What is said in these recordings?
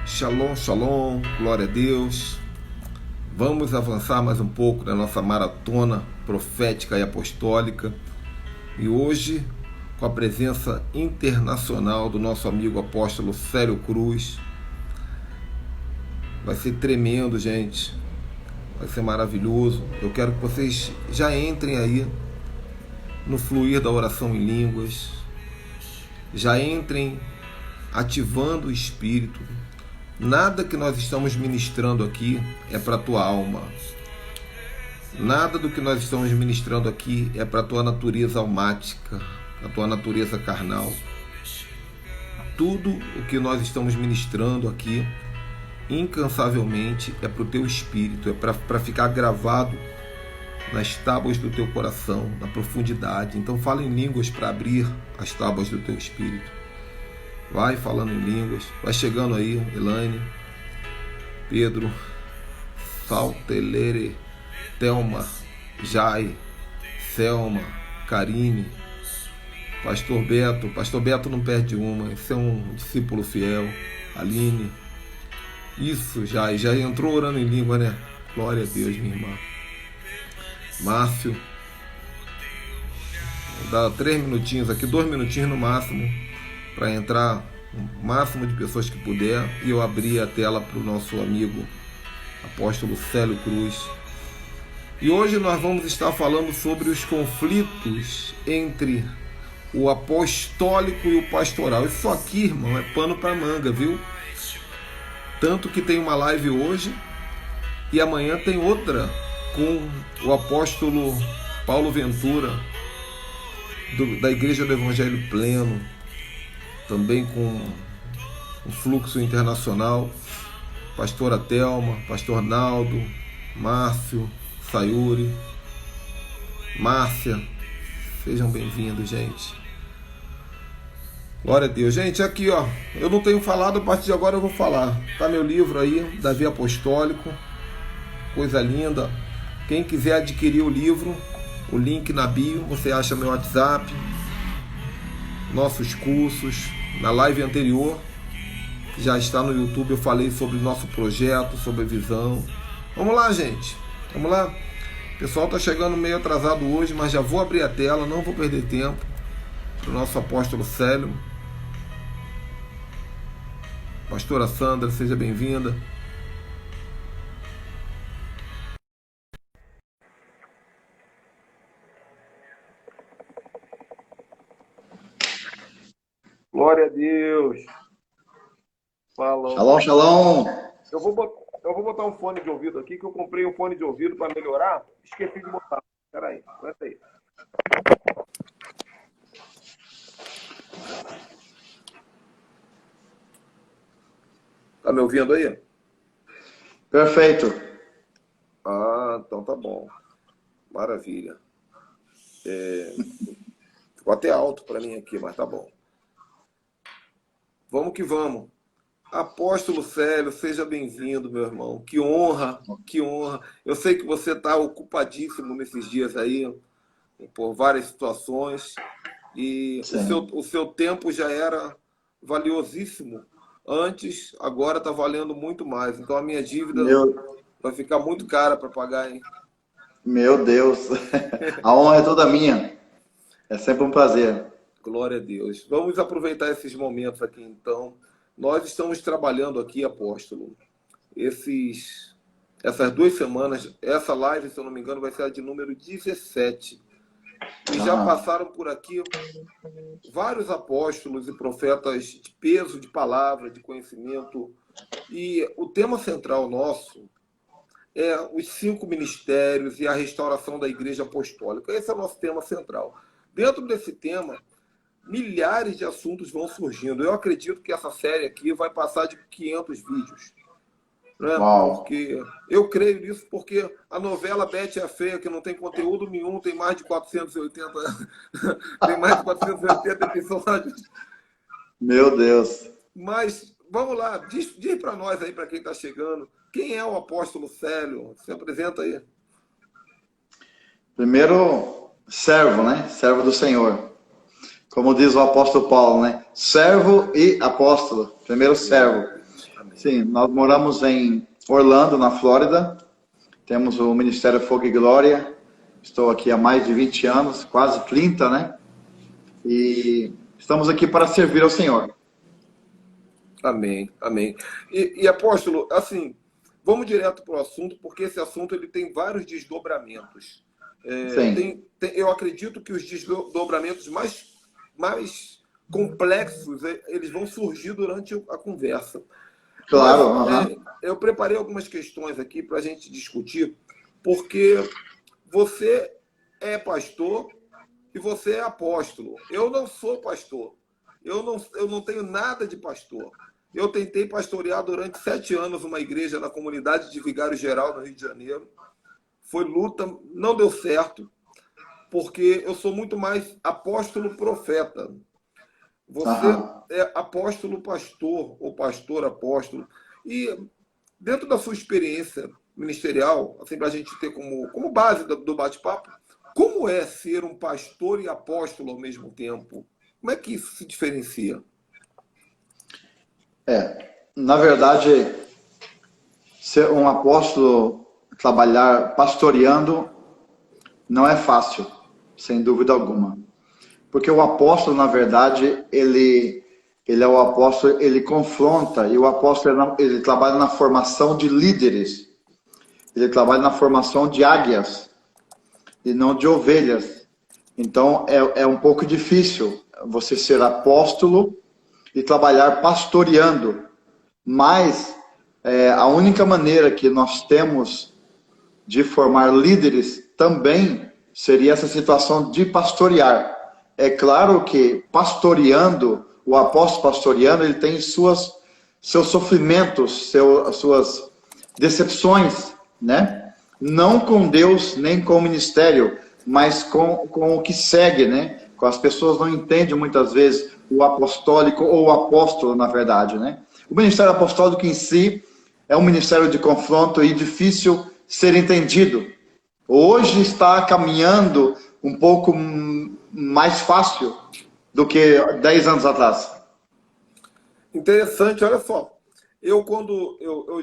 Shalom, shalom, glória a Deus. Vamos avançar mais um pouco na nossa maratona profética e apostólica. E hoje, com a presença internacional do nosso amigo apóstolo Célio Cruz. Vai ser tremendo, gente. Vai ser maravilhoso. Eu quero que vocês já entrem aí no fluir da oração em línguas. Já entrem ativando o Espírito. Nada que nós estamos ministrando aqui é para a tua alma. Nada do que nós estamos ministrando aqui é para a tua natureza almática, a tua natureza carnal. Tudo o que nós estamos ministrando aqui, incansavelmente, é para o teu espírito, é para ficar gravado nas tábuas do teu coração, na profundidade. Então fala em línguas para abrir as tábuas do teu espírito. Vai falando em línguas, vai chegando aí, Elaine, Pedro, Saltelere, Thelma, Jai, Selma, Karine, Pastor Beto não perde uma, esse é um discípulo fiel, Aline, isso, já entrou orando em língua, né? Glória a Deus, minha irmã. Márcio, vou dar 3 minutinhos aqui, 2 minutinhos no máximo, para entrar o máximo de pessoas que puder, e eu abrir a tela para o nosso amigo apóstolo Célio Cruz. E hoje nós vamos estar falando sobre os conflitos entre o apostólico e o pastoral. Isso aqui, irmão, é pano para manga, viu? Tanto que tem uma live hoje e amanhã tem outra com o apóstolo Paulo Ventura, da Igreja do Evangelho Pleno, também com um fluxo internacional, pastora Thelma, pastor Naldo, Márcio, Sayuri, Márcia, sejam bem-vindos, gente. Glória a Deus. Gente, aqui ó, eu não tenho falado, a partir de agora eu vou falar. Tá meu livro aí, Davi Apostólico, coisa linda. Quem quiser adquirir o livro, o link na bio, você acha meu WhatsApp, nossos cursos. Na live anterior, já está no YouTube, eu falei sobre o nosso projeto, sobre a visão. Vamos lá, gente, vamos lá. O pessoal está chegando meio atrasado hoje, mas já vou abrir a tela, não vou perder tempo, para o nosso apóstolo Célio. Pastora Sandra, seja bem-vinda. Glória a Deus. Falou. Shalom, shalom. Eu vou botar um fone de ouvido aqui, que eu comprei um fone de ouvido para melhorar. Esqueci de botar. Espera aí, aguenta aí. Tá me ouvindo aí? Perfeito. Ah, então tá bom. Maravilha. Ficou até alto para mim aqui, mas tá bom. Vamos que vamos. Apóstolo Célio, seja bem-vindo, meu irmão. Que honra, que honra. Eu sei que você está ocupadíssimo nesses dias aí, por várias situações, e o seu tempo já era valiosíssimo antes, agora está valendo muito mais. Então a minha dívida vai ficar muito cara para pagar, hein? Meu Deus, a honra é toda minha. É sempre um prazer. Glória a Deus. Vamos aproveitar esses momentos aqui, então. Nós estamos trabalhando aqui, apóstolo, essas 2 semanas. Essa live, se eu não me engano, vai ser a de número 17. E já passaram por aqui vários apóstolos e profetas de peso, de palavra, de conhecimento. E o tema central nosso é os 5 ministérios e a restauração da Igreja Apostólica. Esse é o nosso tema central. Dentro desse tema, milhares de assuntos vão surgindo. Eu acredito que essa série aqui vai passar de 500 vídeos. Né? Porque eu creio nisso, porque a novela Betty a Feia, que não tem conteúdo nenhum, tem mais de 480 tem mais de 480 episódios. Meu Deus. Mas vamos lá, diz para nós aí, para quem está chegando, quem é o apóstolo Célio? Se apresenta aí. Primeiro, servo, né? Servo do Senhor. Como diz o apóstolo Paulo, né? Servo e apóstolo. Primeiro servo. Amém. Sim, nós moramos em Orlando, na Flórida. Temos o Ministério Fogo e Glória. Estou aqui há mais de 20 anos, quase 30, né? E estamos aqui para servir ao Senhor. Amém, amém. E apóstolo, assim, vamos direto para o assunto, porque esse assunto ele tem vários desdobramentos. Eu acredito que os desdobramentos mais complexos, eles vão surgir durante a conversa. Claro. Mas, eu preparei algumas questões aqui para a gente discutir, porque você é pastor e você é apóstolo. Eu não sou pastor. Eu não tenho nada de pastor. Eu tentei pastorear durante 7 anos uma igreja na comunidade de Vigário Geral, no Rio de Janeiro. Foi luta, não deu certo, porque eu sou muito mais apóstolo profeta. Você é apóstolo pastor, ou pastor apóstolo. E dentro da sua experiência ministerial, assim, para a gente ter como base do bate-papo, como é ser um pastor e apóstolo ao mesmo tempo? Como é que isso se diferencia? Na verdade, ser um apóstolo, trabalhar pastoreando, não é fácil, sem dúvida alguma. Porque o apóstolo, na verdade, ele é o apóstolo, ele confronta, e o apóstolo ele trabalha na formação de líderes. Ele trabalha na formação de águias, e não de ovelhas. Então, é um pouco difícil você ser apóstolo e trabalhar pastoreando. Mas a única maneira que nós temos de formar líderes também seria essa situação de pastorear. É claro que pastoreando, o apóstolo pastoreando, ele tem seus sofrimentos, suas decepções, né? Não com Deus, nem com o ministério, mas com o que segue, né? As pessoas não entendem muitas vezes o apostólico ou o apóstolo, na verdade, né? O ministério apostólico em si é um ministério de confronto e difícil ser entendido. Hoje está caminhando um pouco mais fácil do que 10 anos atrás. Interessante, olha só. Eu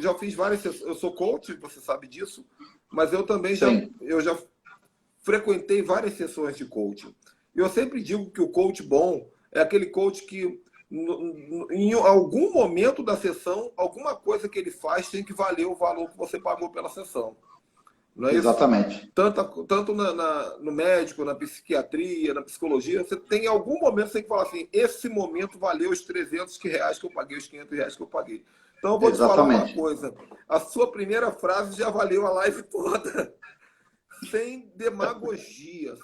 já fiz várias, eu sou coach, você sabe disso, mas eu também já frequentei várias sessões de coaching. Eu sempre digo que o coach bom é aquele coach que em algum momento da sessão, alguma coisa que ele faz tem que valer o valor que você pagou pela sessão. Não é Exatamente. Isso? Tanto no médico, na psiquiatria, na psicologia, você tem em algum momento, você tem que falar assim, esse momento valeu os R$300 que eu paguei, os R$500 que eu paguei. Então eu vou te falar uma coisa, a sua primeira frase já valeu a live toda. Sem demagogia,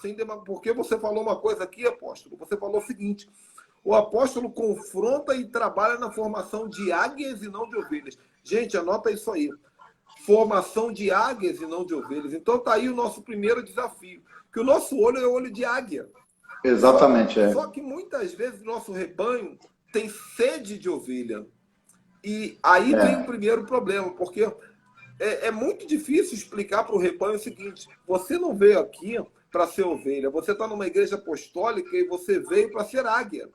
porque você falou uma coisa aqui, apóstolo, você falou o seguinte, o apóstolo confronta e trabalha na formação de águias e não de ovelhas. Gente, anota isso aí. Formação de águias e não de ovelhas. Então tá aí o nosso primeiro desafio, que o nosso olho é o olho de águia. Exatamente. Só que muitas vezes o nosso rebanho tem sede de ovelha. E aí vem o primeiro problema, porque é muito difícil explicar para o rebanho o seguinte, você não veio aqui para ser ovelha, você está numa igreja apostólica e você veio para ser águia.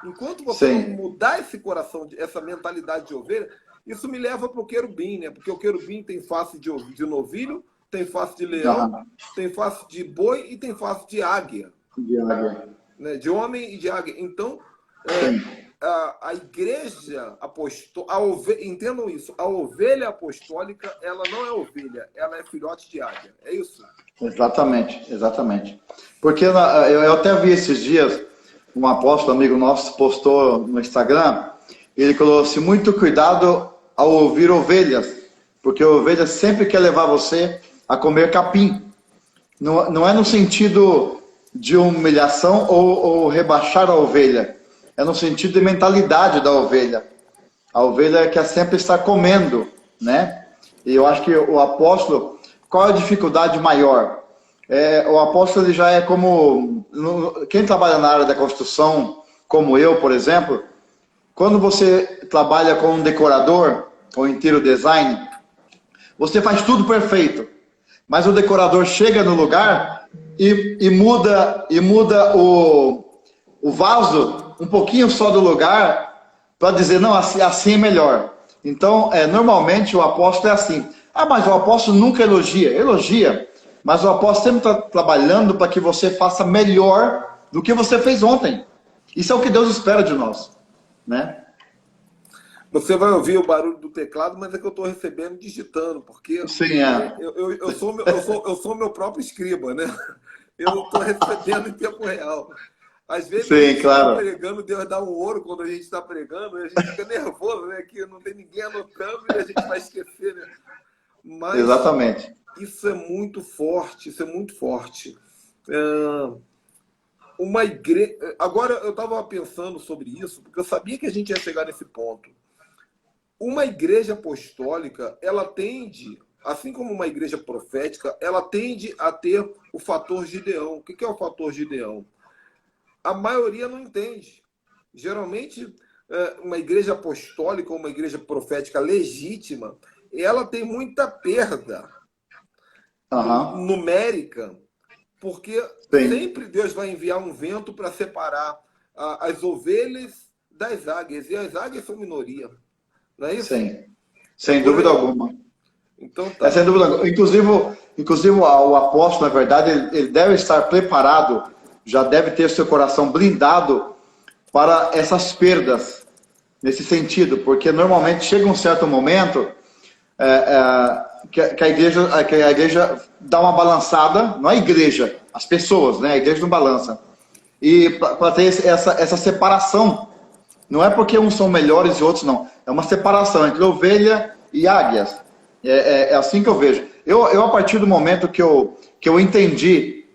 Enquanto você não mudar esse coração, essa mentalidade de ovelha, isso me leva para o querubim, né? Porque o querubim tem face de novilho, tem face de leão, tem face de boi e tem face de águia. Né? De homem e de águia. Então, a igreja apostólica, entendam isso, a ovelha apostólica, ela não é ovelha, ela é filhote de águia. É isso? Exatamente. Porque eu até vi esses dias, um apóstolo amigo nosso postou no Instagram, ele falou assim, muito cuidado ao ouvir ovelhas, porque a ovelha sempre quer levar você a comer capim. Não é no sentido de humilhação ou rebaixar a ovelha, é no sentido de mentalidade da ovelha. A ovelha quer sempre estar comendo, né? E eu acho que o apóstolo, qual a dificuldade maior? O apóstolo ele já é como... Quem trabalha na área da construção, como eu, por exemplo, quando você trabalha com um decorador, ou interior design, você faz tudo perfeito. Mas o decorador chega no lugar e muda o vaso um pouquinho só do lugar para dizer, não, assim é melhor. Então, normalmente o apóstolo é assim. Ah, mas o apóstolo nunca elogia. Elogia, mas o apóstolo sempre está trabalhando para que você faça melhor do que você fez ontem. Isso é o que Deus espera de nós, né? Você vai ouvir o barulho do teclado, mas é que eu estou recebendo digitando, porque Sim, eu sou meu próprio escriba, né? Eu estou recebendo em tempo real. Às vezes sim, a gente claro. está pregando, Deus dá um ouro quando a gente está pregando, e a gente fica nervoso, né? Que não tem ninguém anotando e a gente vai esquecer, né? Mas Exatamente. isso é muito forte, isso é muito forte. Uma igreja. Agora eu estava pensando sobre isso, porque eu sabia que a gente ia chegar nesse ponto. Uma igreja apostólica, ela tende, assim como uma igreja profética, ela tende a ter o fator Gideão. O que é o fator Gideão? A maioria não entende. Geralmente, uma igreja apostólica ou uma igreja profética legítima, ela tem muita perda numérica, porque sempre Deus vai enviar um vento para separar as ovelhas das águias, e as águias são minoria. Não é isso? Sim, sem dúvida alguma. Então, tá. Sem dúvida alguma. Inclusive o apóstolo, na verdade, ele deve estar preparado, já deve ter seu coração blindado para essas perdas, nesse sentido, porque normalmente chega um certo momento que a igreja dá uma balançada, não a igreja, as pessoas, né? A igreja não balança. E para ter essa separação, não é porque uns são melhores e outros não, é uma separação entre ovelha e águias. É assim que eu vejo. Eu a partir do momento que eu entendi,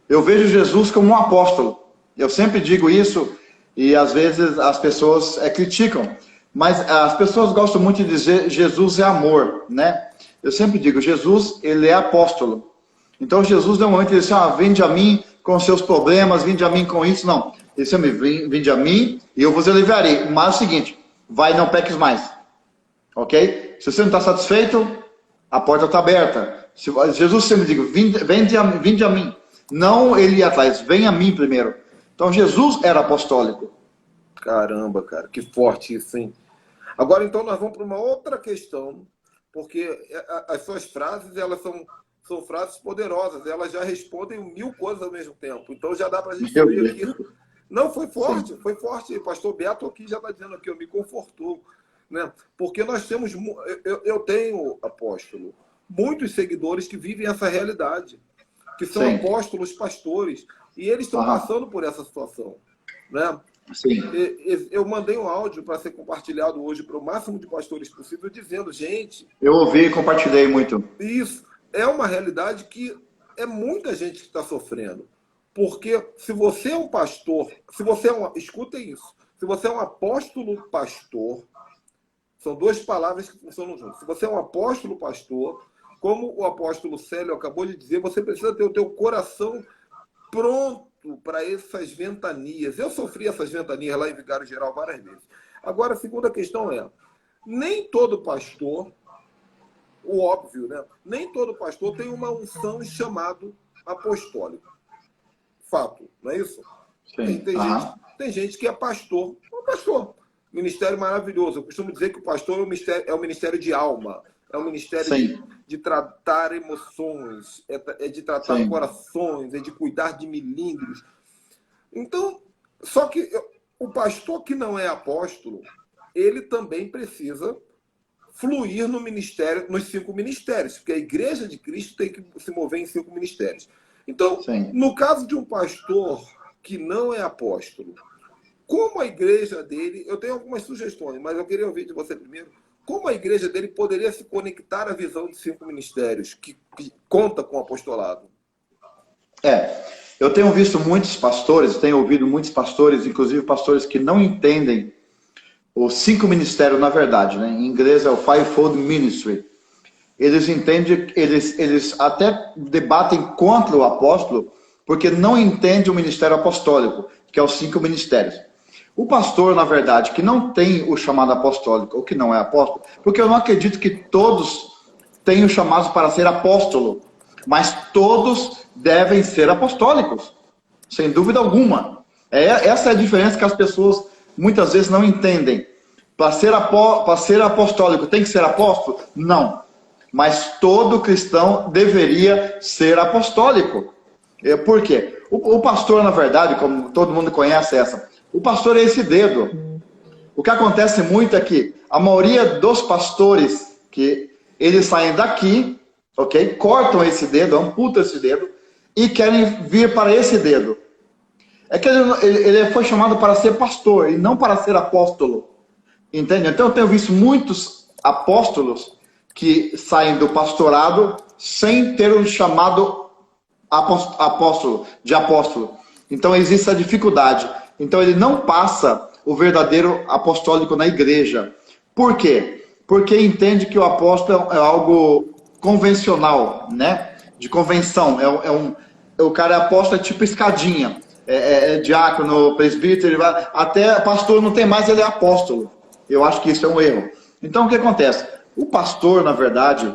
eu vejo Jesus como um apóstolo. Eu sempre digo isso e às vezes as pessoas criticam, mas as pessoas gostam muito de dizer Jesus é amor, né? Eu sempre digo, Jesus, ele é apóstolo. Então Jesus, no momento, ele disse, vinde a mim com seus problemas, vinde a mim com isso. Não, ele disse, vinde a mim e eu vos aliviarei. Mas é o seguinte, vai, não peques mais. Ok? Se você não está satisfeito, a porta está aberta. Jesus sempre diz, vinde a mim. Não ele ir atrás, vem a mim primeiro. Então Jesus era apostólico. Caramba, cara, que forte isso, hein? Agora, então, nós vamos para uma outra questão, porque as suas frases, elas são frases poderosas, elas já respondem 1000 coisas ao mesmo tempo. Então, já dá para a gente ver aqui. Não, foi forte, sim. Foi forte. Pastor Beto aqui já está dizendo aqui, me confortou. Né? Porque nós temos, eu tenho, apóstolo, muitos seguidores que vivem essa realidade, que são sim. Apóstolos, pastores, e eles estão passando por essa situação. Né? Sim. Eu mandei um áudio para ser compartilhado hoje para o máximo de pastores possível, dizendo, gente... Eu ouvi e compartilhei muito. Isso é uma realidade que é muita gente que está sofrendo. Porque se você é um pastor, escutem isso, se você é um apóstolo pastor, são duas palavras que funcionam juntas. Se você é um apóstolo pastor, como o apóstolo Célio acabou de dizer, você precisa ter o teu coração pronto para essas ventanias. Eu sofri essas ventanias lá em Vigário Geral várias vezes. Agora, a segunda questão é, nem todo pastor, o óbvio, né? Nem todo pastor tem uma unção chamado apostólico. Fato, não é isso? Sim. Tem gente que é pastor. É um pastor. Ministério maravilhoso. Eu costumo dizer que o pastor é um ministério de alma. É um ministério de tratar emoções, é de tratar corações, é de cuidar de milímetros. Então, só que o pastor que não é apóstolo, ele também precisa fluir no ministério, nos 5 ministérios, porque a igreja de Cristo tem que se mover em 5 ministérios. Então, no caso de um pastor que não é apóstolo, como a igreja dele, eu tenho algumas sugestões, mas eu queria ouvir de você primeiro, como a igreja dele poderia se conectar à visão de 5 ministérios, que conta com o apostolado? Eu tenho visto muitos pastores, tenho ouvido muitos pastores, inclusive pastores que não entendem os 5 ministérios, na verdade, né? Em inglês é o Fivefold Ministry. Eles entendem, eles até debatem contra o apóstolo, porque não entendem o ministério apostólico, que é os 5 ministérios. O pastor, na verdade, que não tem o chamado apostólico, ou que não é apóstolo, porque eu não acredito que todos tenham chamados para ser apóstolo, mas todos devem ser apostólicos, sem dúvida alguma. Essa é a diferença que as pessoas muitas vezes não entendem. Para ser apostólico, tem que ser apóstolo? Não. Mas todo cristão deveria ser apostólico. Por quê? O pastor, na verdade, como todo mundo conhece essa, o pastor é esse dedo. O que acontece muito é que a maioria dos pastores, que eles saem daqui, ok? Cortam esse dedo, amputam esse dedo e querem vir para esse dedo. É que ele foi chamado para ser pastor e não para ser apóstolo. Entende? Então eu tenho visto muitos apóstolos que saem do pastorado sem ter o chamado de apóstolo. Então existe essa dificuldade. Então ele não passa o verdadeiro apostólico na igreja. Por quê? Porque entende que o apóstolo é algo convencional, né? De convenção. O cara é apóstolo, é tipo escadinha. Diácono, presbítero, ele vai, até pastor não tem mais, ele é apóstolo. Eu acho que isso é um erro. Então o que acontece? O pastor, na verdade,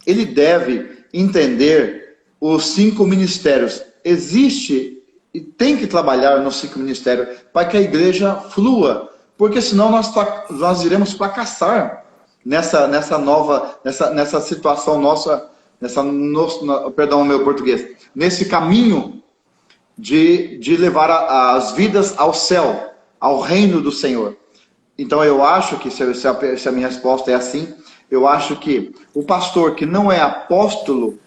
ele deve entender os 5 ministérios. Existe e tem que trabalhar nos 5 ministérios para que a igreja flua, porque senão nós iremos fracassar nessa situação nossa, perdão o meu português, nesse caminho de levar as vidas ao céu, ao reino do Senhor. Então eu acho que, se a minha resposta é assim, eu acho que o pastor que não é apóstolo,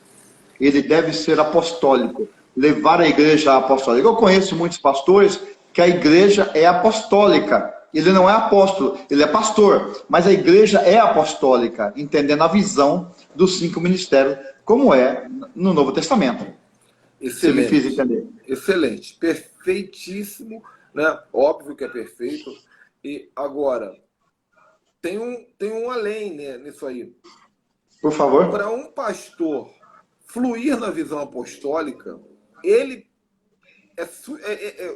ele deve ser apostólico, levar a igreja apostólica. Eu conheço muitos pastores que a igreja é apostólica. Ele não é apóstolo, ele é pastor, mas a igreja é apostólica, entendendo a visão dos 5 ministérios, como é no Novo Testamento. Excelente. Se me fiz entender. Excelente, perfeitíssimo, né? Óbvio que é perfeito. E agora, tem um além, né, nisso aí. Por favor. Para um pastor fluir na visão apostólica,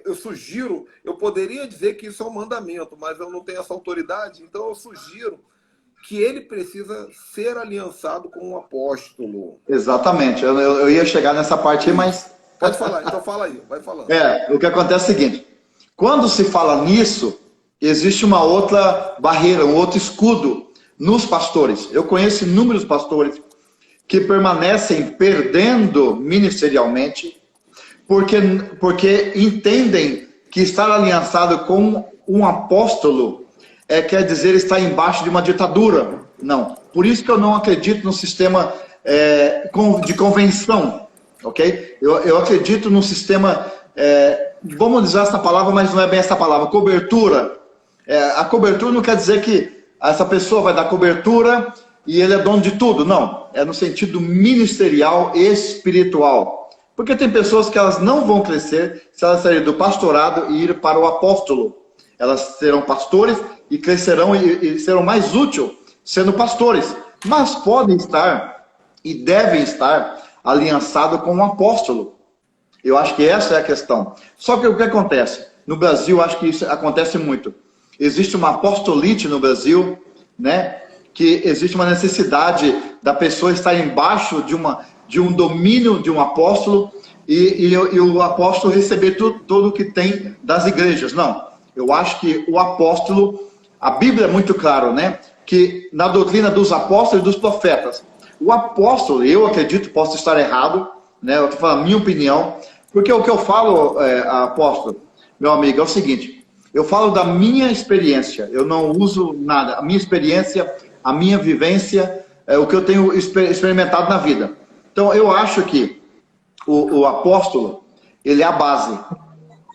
eu sugiro, eu poderia dizer que isso é um mandamento, mas eu não tenho essa autoridade, então eu sugiro que ele precisa ser aliançado com um apóstolo. Exatamente, eu ia chegar nessa parte aí, mas... Pode falar, então fala aí, vai falando. O que acontece é o seguinte, quando se fala nisso, existe uma outra barreira, um outro escudo nos pastores. Eu conheço inúmeros pastores que permanecem perdendo ministerialmente, porque entendem que estar aliançado com um apóstolo quer dizer estar embaixo de uma ditadura. Não. Por isso que eu não acredito no sistema de convenção. Ok? Eu acredito no sistema, vamos dizer essa palavra, mas não é bem essa palavra, cobertura. A cobertura não quer dizer que essa pessoa vai dar cobertura e ele é dono de tudo. Não. É no sentido ministerial e espiritual. Porque tem pessoas que elas não vão crescer se elas saírem do pastorado e ir para o apóstolo. Elas serão pastores e crescerão e serão mais úteis sendo pastores. Mas podem estar e devem estar aliançados com um apóstolo. Eu acho que essa é a questão. Só que o que acontece? No Brasil, acho que isso acontece muito. Existe uma apostolite no Brasil, né? Que existe uma necessidade da pessoa estar embaixo de um domínio de um apóstolo e o apóstolo receber tudo o que tem das igrejas. Não, eu acho que o apóstolo, a Bíblia é muito claro, né? Que na doutrina dos apóstolos e dos profetas, o apóstolo, eu acredito, posso estar errado, né? Eu estou falando a minha opinião, porque o que eu falo, apóstolo, meu amigo, é o seguinte, eu falo da minha experiência, eu não uso nada, a minha experiência, a minha vivência, o que eu tenho experimentado na vida. Então, eu acho que o apóstolo, ele é a base.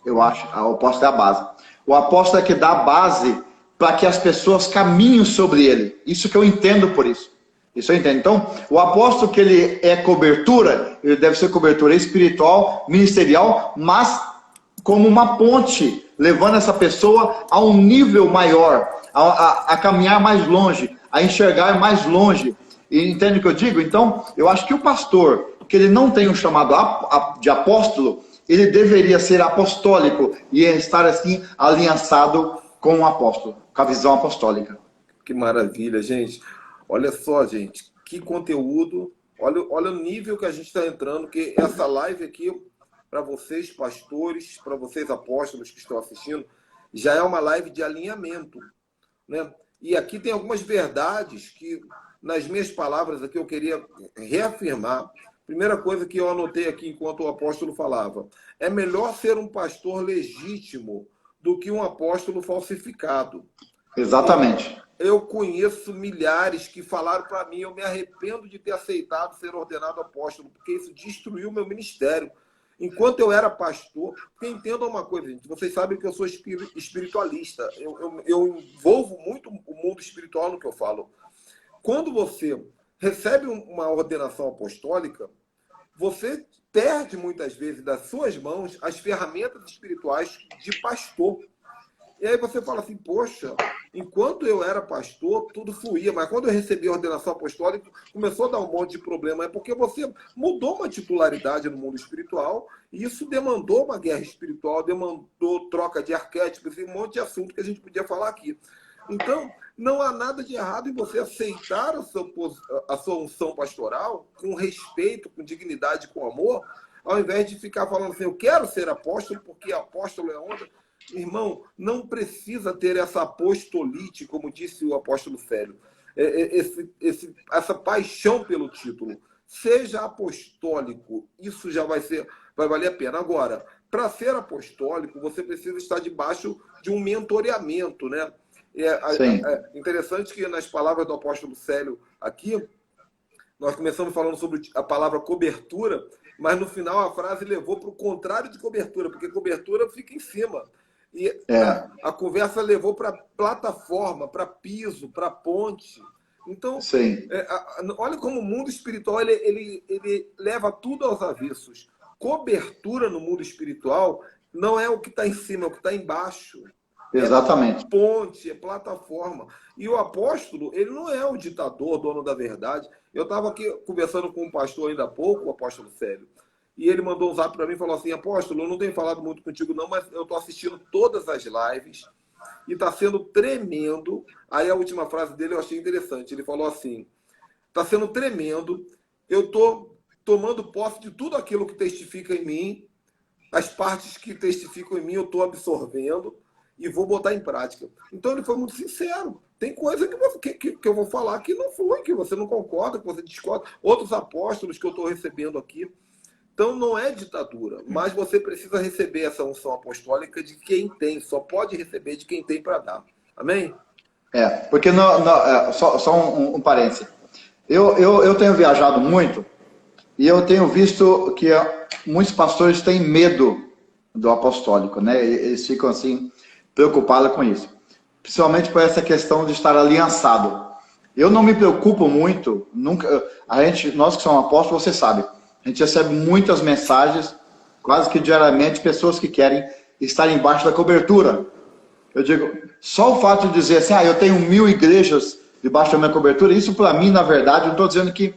Eu acho, o apóstolo é a base. O apóstolo é que dá a base para que as pessoas caminhem sobre ele. Isso que eu entendo por isso. Isso eu entendo. Então, o apóstolo que ele é cobertura, ele deve ser cobertura espiritual, ministerial, mas como uma ponte, levando essa pessoa a um nível maior, a caminhar mais longe, a enxergar mais longe. E entende o que eu digo? Então, eu acho que o pastor, que ele não tem um chamado de apóstolo, ele deveria ser apostólico e estar assim aliançado com o apóstolo, com a visão apostólica. Que maravilha, gente. Olha só, gente, que conteúdo. Olha o nível que a gente está entrando, que essa live aqui, para vocês pastores, para vocês apóstolos que estão assistindo, já é uma live de alinhamento. né? E aqui tem algumas verdades que, nas minhas palavras aqui, eu queria reafirmar. Primeira coisa que eu anotei aqui enquanto o apóstolo falava: é melhor ser um pastor legítimo do que um apóstolo falsificado. Exatamente. Eu conheço milhares que falaram para mim: eu me arrependo de ter aceitado ser ordenado apóstolo, porque isso destruiu meu ministério. Enquanto eu era pastor, porque entenda uma coisa, gente, vocês sabem que eu sou espiritualista, eu envolvo muito o mundo espiritual no que eu falo. Quando você recebe uma ordenação apostólica, você perde muitas vezes das suas mãos as ferramentas espirituais de pastor. E aí você fala assim: poxa, enquanto eu era pastor, tudo fluía, mas quando eu recebi a ordenação apostólica, começou a dar um monte de problema. É porque você mudou uma titularidade no mundo espiritual, e isso demandou uma guerra espiritual, demandou troca de arquétipos e um monte de assunto que a gente podia falar aqui. Então, não há nada de errado em você aceitar a sua unção pastoral com respeito, com dignidade, com amor, ao invés de ficar falando assim: eu quero ser apóstolo porque apóstolo é onda. Irmão, não precisa ter essa apostolite, como disse o apóstolo Célio, essa paixão pelo título. Seja apostólico, isso já vai valer a pena. Agora, para ser apostólico, você precisa estar debaixo de um mentoreamento, né? É interessante que nas palavras do apóstolo Célio aqui, nós começamos falando sobre a palavra cobertura, mas no final a frase levou para o contrário de cobertura, porque cobertura fica em cima. E a conversa levou para plataforma, para piso, para ponte. Então, olha como o mundo espiritual ele leva tudo aos avessos. Cobertura no mundo espiritual não é o que está em cima, é o que está embaixo. Exatamente. É ponte, é plataforma. E o apóstolo, ele não é o ditador, dono da verdade. Eu estava aqui conversando com um pastor ainda há pouco, o apóstolo Célio, e ele mandou um zap para mim e falou assim: apóstolo, eu não tenho falado muito contigo não, mas eu estou assistindo todas as lives e está sendo tremendo. Aí a última frase dele eu achei interessante. Ele falou assim: está sendo tremendo, eu estou tomando posse de tudo aquilo que testifica em mim, as partes que testificam em mim eu estou absorvendo e vou botar em prática. Então ele foi muito sincero. Tem coisa que eu vou falar que não foi, que você não concorda, que você discorda. Outros apóstolos que eu estou recebendo aqui. Então não é ditadura, mas você precisa receber essa unção apostólica de quem tem, só pode receber de quem tem para dar. Amém? Porque só um parêntese. Eu tenho viajado muito e eu tenho visto que muitos pastores têm medo do apostólico, né? Eles ficam assim preocupados com isso, principalmente por essa questão de estar aliançado. Eu não me preocupo muito, nunca. Nós que somos apóstolos, você sabe. A gente recebe muitas mensagens, quase que diariamente, pessoas que querem estar embaixo da cobertura. Eu digo, só o fato de dizer assim: eu tenho 1000 igrejas debaixo da minha cobertura, isso para mim, na verdade, não estou dizendo que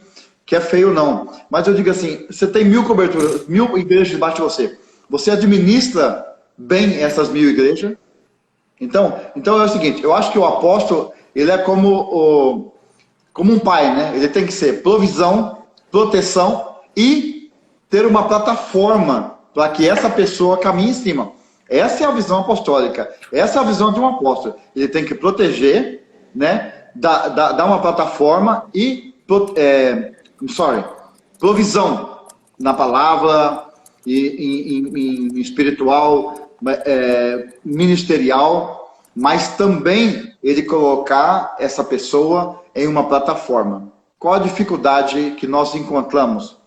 é feio, não. Mas eu digo assim: você tem 1000 coberturas, 1000 igrejas debaixo de você. Você administra bem essas 1000 igrejas? Então é o seguinte: eu acho que o apóstolo, ele é como um pai, né? Ele tem que ser provisão, proteção e ter uma plataforma para que essa pessoa caminhe em cima. Essa é a visão apostólica. Essa é a visão de um apóstolo. Ele tem que proteger, né? Dar uma plataforma e provisão na palavra, em espiritual, ministerial, mas também ele colocar essa pessoa em uma plataforma. Qual a dificuldade que nós encontramos?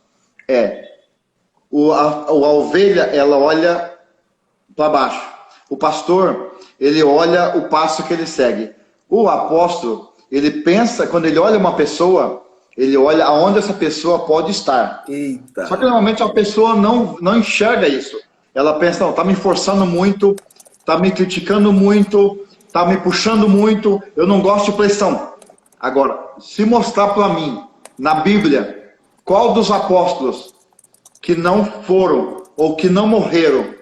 A ovelha, ela olha para baixo. O pastor, ele olha o passo que ele segue. O apóstolo, ele pensa, quando ele olha uma pessoa, ele olha aonde essa pessoa pode estar. Eita. Só que normalmente a pessoa não enxerga isso. Ela pensa: não, está me forçando muito, está me criticando muito, está me puxando muito, eu não gosto de pressão. Agora, se mostrar para mim, na Bíblia, qual dos apóstolos que não foram ou que não morreram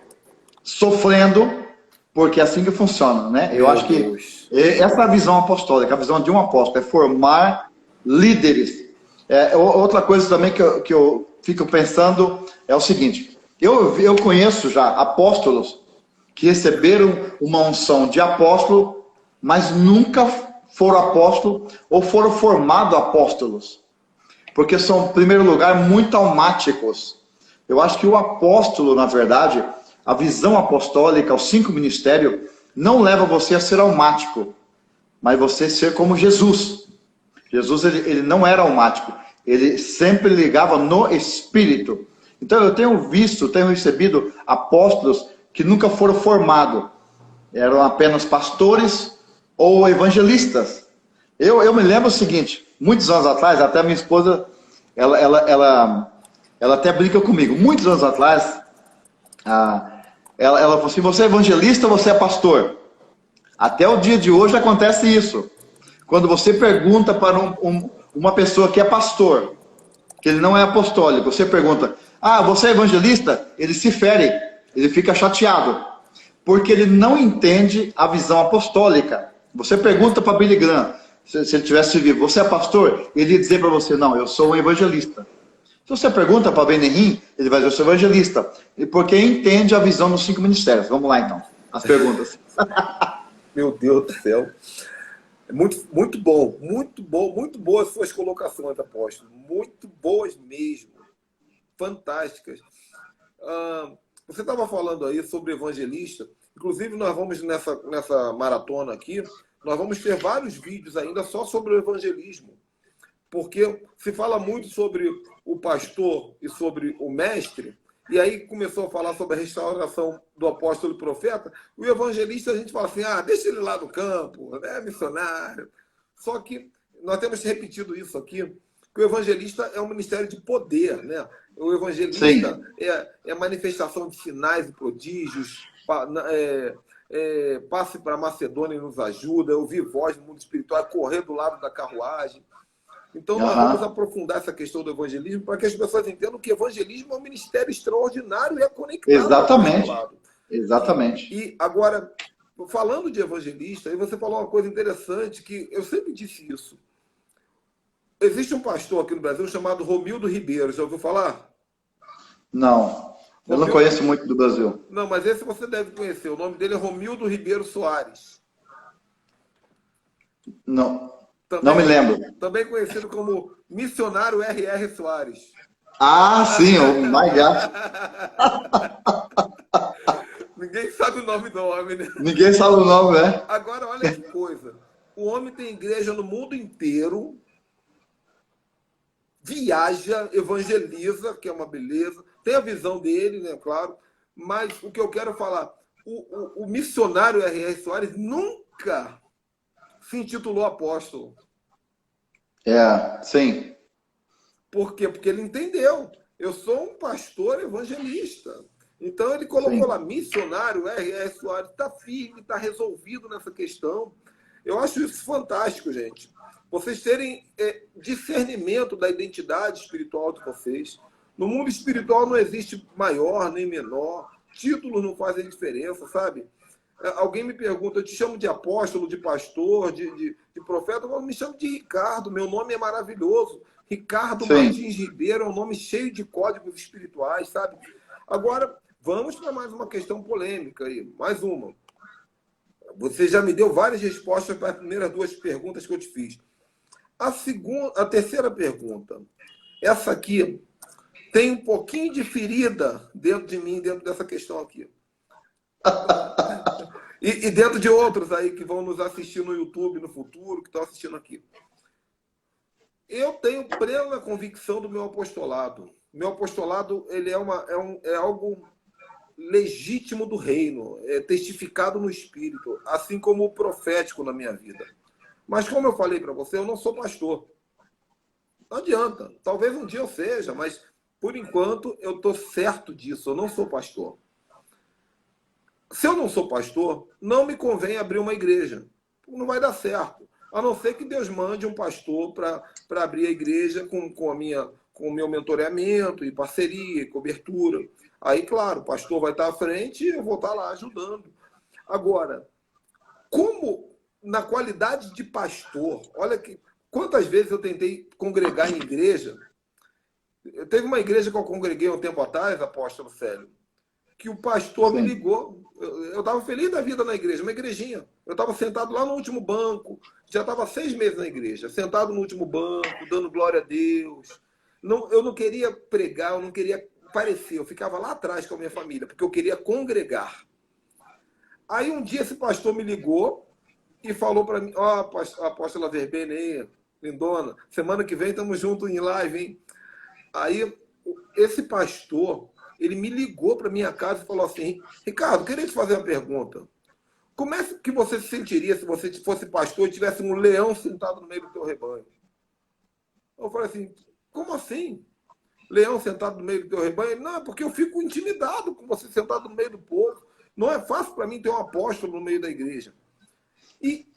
sofrendo, porque é assim que funciona, né? Eu acho que essa é a visão apostólica, a visão de um apóstolo, é formar líderes. Outra coisa também que eu fico pensando é o seguinte: eu conheço já apóstolos que receberam uma unção de apóstolo mas nunca foram apóstolos ou foram formados apóstolos. Porque são, em primeiro lugar, muito almáticos. Eu acho que o apóstolo, na verdade, a visão apostólica, os 5 ministérios, não leva você a ser almático, mas você ser como Jesus. Jesus, ele não era almático, ele sempre ligava no Espírito. Então eu tenho recebido apóstolos que nunca foram formados, eram apenas pastores ou evangelistas. Eu me lembro o seguinte, muitos anos atrás, até minha esposa, ela até brinca comigo, muitos anos atrás, ela falou assim, você é evangelista ou você é pastor? Até o dia de hoje acontece isso. Quando você pergunta para uma pessoa que é pastor, que ele não é apostólico, você pergunta, você é evangelista? Ele se fere, ele fica chateado, porque ele não entende a visão apostólica. Você pergunta para Billy Graham, se ele tivesse vivo, você é pastor? Ele ia dizer para você, não, eu sou um evangelista. Se você pergunta para Benihim, ele vai dizer, eu sou evangelista, porque entende a visão dos 5 ministérios. Vamos lá então, as perguntas. Meu Deus do céu. Muito bom, muito boas suas colocações, apóstolo. Muito boas mesmo. Fantásticas. Você estava falando aí sobre evangelista. Inclusive, nós vamos nessa maratona aqui, nós vamos ter vários vídeos ainda só sobre o evangelismo. Porque se fala muito sobre o pastor e sobre o mestre, e aí começou a falar sobre a restauração do apóstolo e profeta, o evangelista a gente fala assim, deixa ele lá no campo, né, missionário. Só que nós temos repetido isso aqui, que o evangelista é um ministério de poder, né? O evangelista é manifestação de sinais e prodígios, passe para a Macedônia e nos ajuda, ouvir voz no mundo espiritual, correr do lado da carruagem. Então, nós vamos aprofundar essa questão do evangelismo para que as pessoas entendam que evangelismo é um ministério extraordinário e é conectado. Exatamente. Exatamente. E agora, falando de evangelista, aí você falou uma coisa interessante, que eu sempre disse isso. Existe um pastor aqui no Brasil chamado Romildo Ribeiro, já ouviu falar? Não, eu não conheço muito do Brasil. Não, mas esse você deve conhecer. O nome dele é Romildo Ribeiro Soares. Não. Não me lembro. Também conhecido como Missionário R.R. Soares. Sim, oh my God. Ninguém sabe o nome do homem, né? Ninguém sabe o nome, né? Agora, olha que coisa. O homem tem igreja no mundo inteiro, viaja, evangeliza, que é uma beleza, tem a visão dele, né, claro, mas o que eu quero falar, o missionário R.R. Soares nunca se intitulou apóstolo. Sim. Por quê? Porque ele entendeu. Eu sou um pastor evangelista. Então ele colocou lá, missionário R.R. Soares, está firme, está resolvido nessa questão. Eu acho isso fantástico, gente. Vocês terem discernimento da identidade espiritual de vocês. No mundo espiritual não existe maior nem menor. Títulos não fazem diferença, sabe? Alguém me pergunta, eu te chamo de apóstolo, de pastor, de profeta? Eu me chamo de Ricardo, meu nome é maravilhoso. Ricardo Martins Ribeiro é um nome cheio de códigos espirituais, sabe? Agora, vamos para mais uma questão polêmica aí, mais uma. Você já me deu várias respostas para as primeiras 2 perguntas que eu te fiz. A terceira pergunta, essa aqui tem um pouquinho de ferida dentro de mim, dentro dessa questão aqui. E dentro de outros aí que vão nos assistir no YouTube no futuro, que estão assistindo aqui. Eu tenho plena convicção do meu apostolado. Meu apostolado ele é algo legítimo do reino, é testificado no Espírito, assim como o profético na minha vida. Mas como eu falei para você, eu não sou pastor. Não adianta. Talvez um dia eu seja, mas por enquanto eu estou certo disso. Eu não sou pastor. Se eu não sou pastor, não me convém abrir uma igreja. Não vai dar certo. A não ser que Deus mande um pastor para abrir a igreja com o meu mentoreamento e parceria e cobertura. Aí, claro, o pastor vai estar à frente e eu vou estar lá ajudando. Agora, como na qualidade de pastor, olha que quantas vezes eu tentei congregar em igreja. Teve uma igreja que eu congreguei um tempo atrás, apóstolo Célio, que o pastor me Sim. ligou. Eu estava feliz da vida na igreja, uma igrejinha. Eu estava sentado lá no último banco, já estava 6 meses na igreja, sentado no último banco, dando glória a Deus. Não, eu não queria pregar, eu não queria parecer, eu ficava lá atrás com a minha família, porque eu queria congregar. Aí um dia esse pastor me ligou e falou para mim, ó, apóstola Verbena aí, lindona, semana que vem estamos juntos em live, hein? Aí esse pastor, ele me ligou para minha casa e falou assim, Ricardo, queria te fazer uma pergunta. Como é que você se sentiria se você fosse pastor e tivesse um leão sentado no meio do teu rebanho? Eu falei assim, como assim? Leão sentado no meio do teu rebanho? Não, é porque eu fico intimidado com você sentado no meio do povo. Não é fácil para mim ter um apóstolo no meio da igreja. E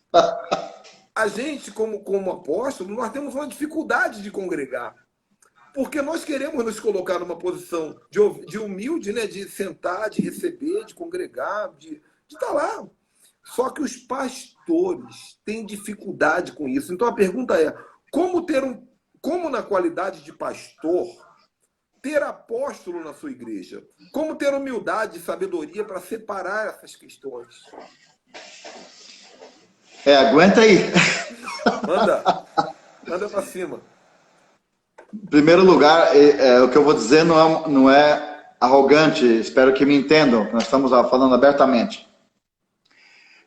a gente, como apóstolo, nós temos uma dificuldade de congregar. Porque nós queremos nos colocar numa posição de humilde, né? De sentar, de receber, de congregar, de estar lá. Só que os pastores têm dificuldade com isso. Então a pergunta é, como na qualidade de pastor, ter apóstolo na sua igreja? Como ter humildade e sabedoria para separar essas questões? Aguenta aí. Manda para cima. Em primeiro lugar, o que eu vou dizer não é arrogante, espero que me entendam, nós estamos falando abertamente.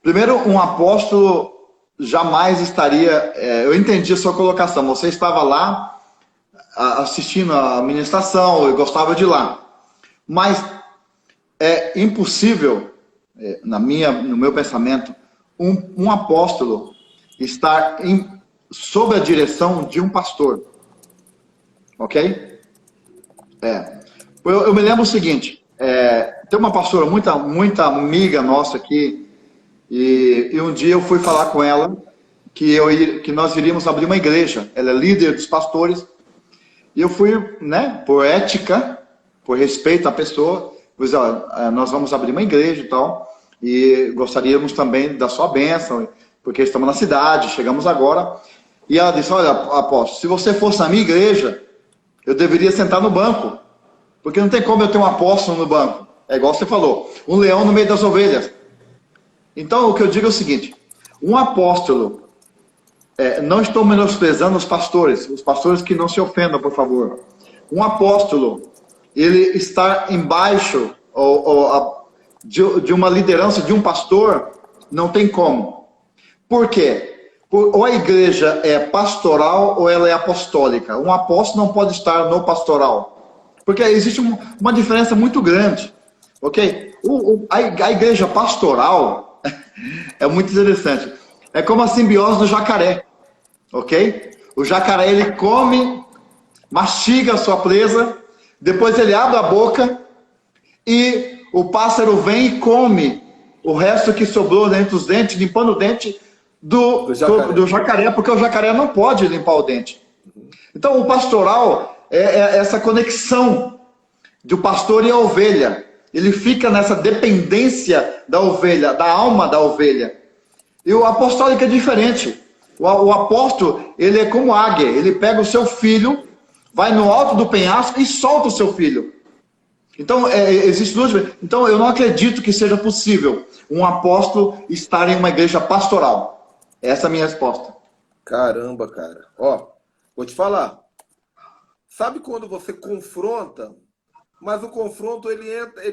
Primeiro, um apóstolo jamais estaria... eu entendi a sua colocação, você estava lá assistindo a ministração, eu gostava de ir lá. Mas é impossível, no meu pensamento, um apóstolo estar sob a direção de um pastor. Ok? Eu me lembro o seguinte, tem uma pastora muita amiga nossa aqui, e um dia eu fui falar com ela que nós iríamos abrir uma igreja. Ela é líder dos pastores, e eu fui, né, por ética, por respeito à pessoa, pois nós vamos abrir uma igreja e tal, e gostaríamos também da sua bênção, porque estamos na cidade, chegamos agora. E ela disse, olha, apóstolo, se você fosse na minha igreja, eu deveria sentar no banco, porque não tem como eu ter um apóstolo no banco. É igual você falou, um leão no meio das ovelhas. Então, o que eu digo é o seguinte, um apóstolo, não estou menosprezando os pastores que não se ofendam, por favor. Um apóstolo, ele está embaixo de uma liderança de um pastor, não tem como. Por quê? Ou a igreja é pastoral ou ela é apostólica. Um apóstolo não pode estar no pastoral, porque existe uma diferença muito grande. Ok? A igreja pastoral é muito interessante. É como a simbiose do jacaré. Ok? O jacaré, ele come, mastiga a sua presa, depois ele abre a boca e o pássaro vem e come o resto que sobrou dentro dos dentes, limpando o dente do jacaré, porque o jacaré não pode limpar o dente. Então o pastoral é essa conexão do pastor e a ovelha. Ele fica nessa dependência da ovelha, da alma da ovelha. E o apostólico é diferente. O apóstolo, ele é como águia. Ele pega o seu filho, vai no alto do penhasco e solta o seu filho. Então, existe duas... Então, eu não acredito que seja possível um apóstolo estar em uma igreja pastoral. Essa é a minha resposta. Caramba, cara. Ó, vou te falar. Sabe quando você confronta, mas o confronto ele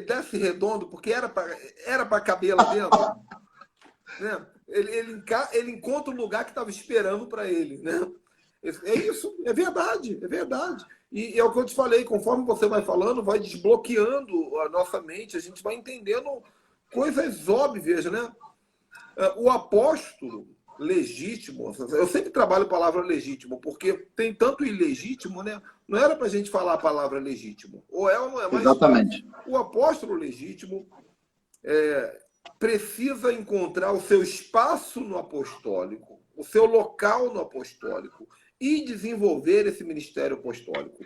desce redondo, porque era para caber lá dentro? Né? Ele encontra o lugar que estava esperando para ele, né? É isso, é verdade, é verdade. E é o que eu te falei, conforme você vai falando, vai desbloqueando a nossa mente, a gente vai entendendo coisas óbvias, né? O apóstolo legítimo, eu sempre trabalho a palavra legítimo, porque tem tanto ilegítimo, né? Não era para a gente falar a palavra legítimo, ou não é, mas exatamente. O apóstolo legítimo precisa encontrar o seu espaço no apostólico, o seu local no apostólico e desenvolver esse ministério apostólico.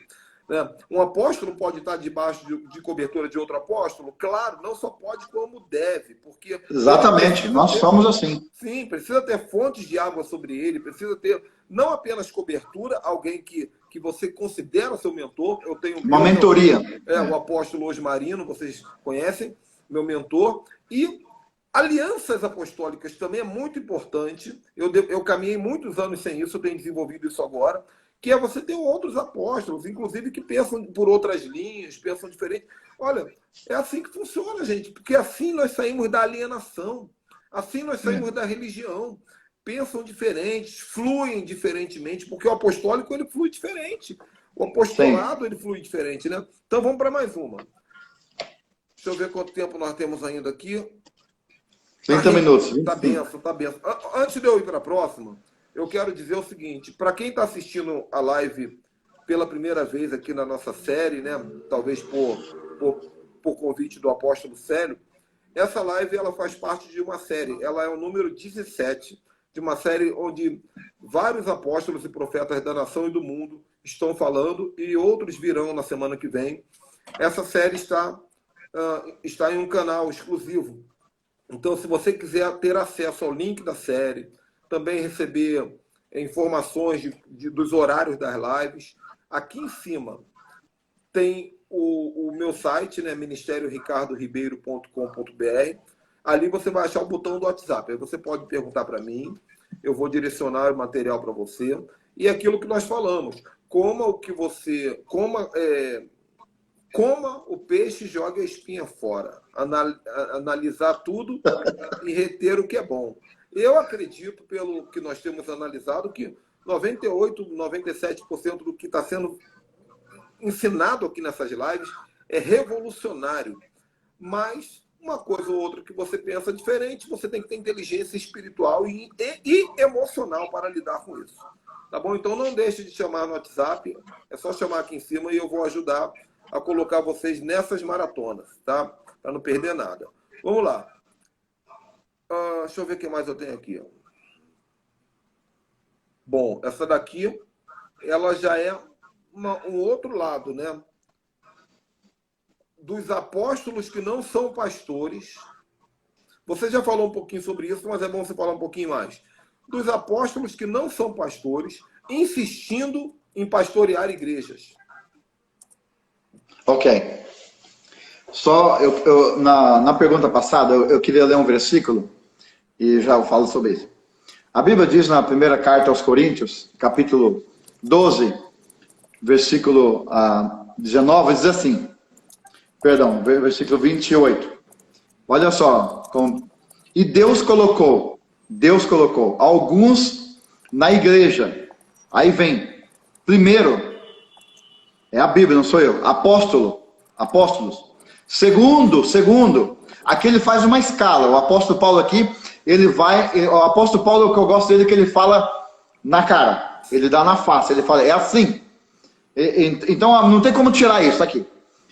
Um apóstolo pode estar debaixo de cobertura de outro apóstolo? Claro, não só pode, como deve. Porque exatamente, nós somos assim. Sim, precisa ter fontes de água sobre ele, precisa ter não apenas cobertura, alguém que que você considera seu mentor. Eu tenho uma mentoria. O apóstolo Osmarino, vocês conhecem, meu mentor. E alianças apostólicas também é muito importante. Eu caminhei muitos anos sem isso, eu tenho desenvolvido isso agora, que é você ter outros apóstolos, inclusive que pensam por outras linhas, pensam diferente. Olha, é assim que funciona, gente, porque assim nós saímos da alienação, assim nós saímos da religião. Pensam diferentes, fluem diferentemente, porque o apostólico ele flui diferente. O apostolado ele flui diferente, né? Então vamos para mais uma. Deixa eu ver quanto tempo nós temos ainda aqui. 30 minutos. Tá benção, tá benção. Antes de eu ir para a próxima, eu quero dizer o seguinte, para quem está assistindo a live pela primeira vez aqui na nossa série, né? Talvez por convite do apóstolo Célio, essa live ela faz parte de uma série. Ela é o número 17 de uma série onde vários apóstolos e profetas da nação e do mundo estão falando e outros virão na semana que vem. Essa série está em um canal exclusivo. Então, se você quiser ter acesso ao link da série, também receber informações dos horários das lives, aqui em cima tem o meu site, né, ministerioricardoribeiro.com.br. Ali você vai achar o botão do WhatsApp. Aí você pode perguntar para mim, eu vou direcionar o material para você. E aquilo que nós falamos, coma o peixe, joga a espinha fora. Analisar tudo e reter o que é bom. Eu acredito, pelo que nós temos analisado, que 98%, 97% do que está sendo ensinado aqui nessas lives é revolucionário. Mas uma coisa ou outra que você pensa diferente, você tem que ter inteligência espiritual e emocional para lidar com isso. Tá bom? Então não deixe de chamar no WhatsApp, é só chamar aqui em cima e eu vou ajudar a colocar vocês nessas maratonas, tá? Para não perder nada. Vamos lá. Deixa eu ver o que mais eu tenho aqui. Bom, essa daqui, ela já é um outro lado, né? Dos apóstolos que não são pastores. Você já falou um pouquinho sobre isso, mas é bom você falar um pouquinho mais. Dos apóstolos que não são pastores, insistindo em pastorear igrejas. Ok. Só na pergunta passada, eu queria ler um versículo e já falo sobre isso. A Bíblia diz na primeira carta aos Coríntios, capítulo 12, versículo 19, diz assim, perdão, versículo 28. Olha só, e Deus colocou alguns na igreja. Aí vem, primeiro, é a Bíblia, não sou eu, apóstolos. Segundo, aqui ele faz uma escala. O apóstolo Paulo aqui, o apóstolo Paulo, o que eu gosto dele é que ele fala na cara, ele dá na face, ele fala, é assim. Então não tem como tirar isso aqui.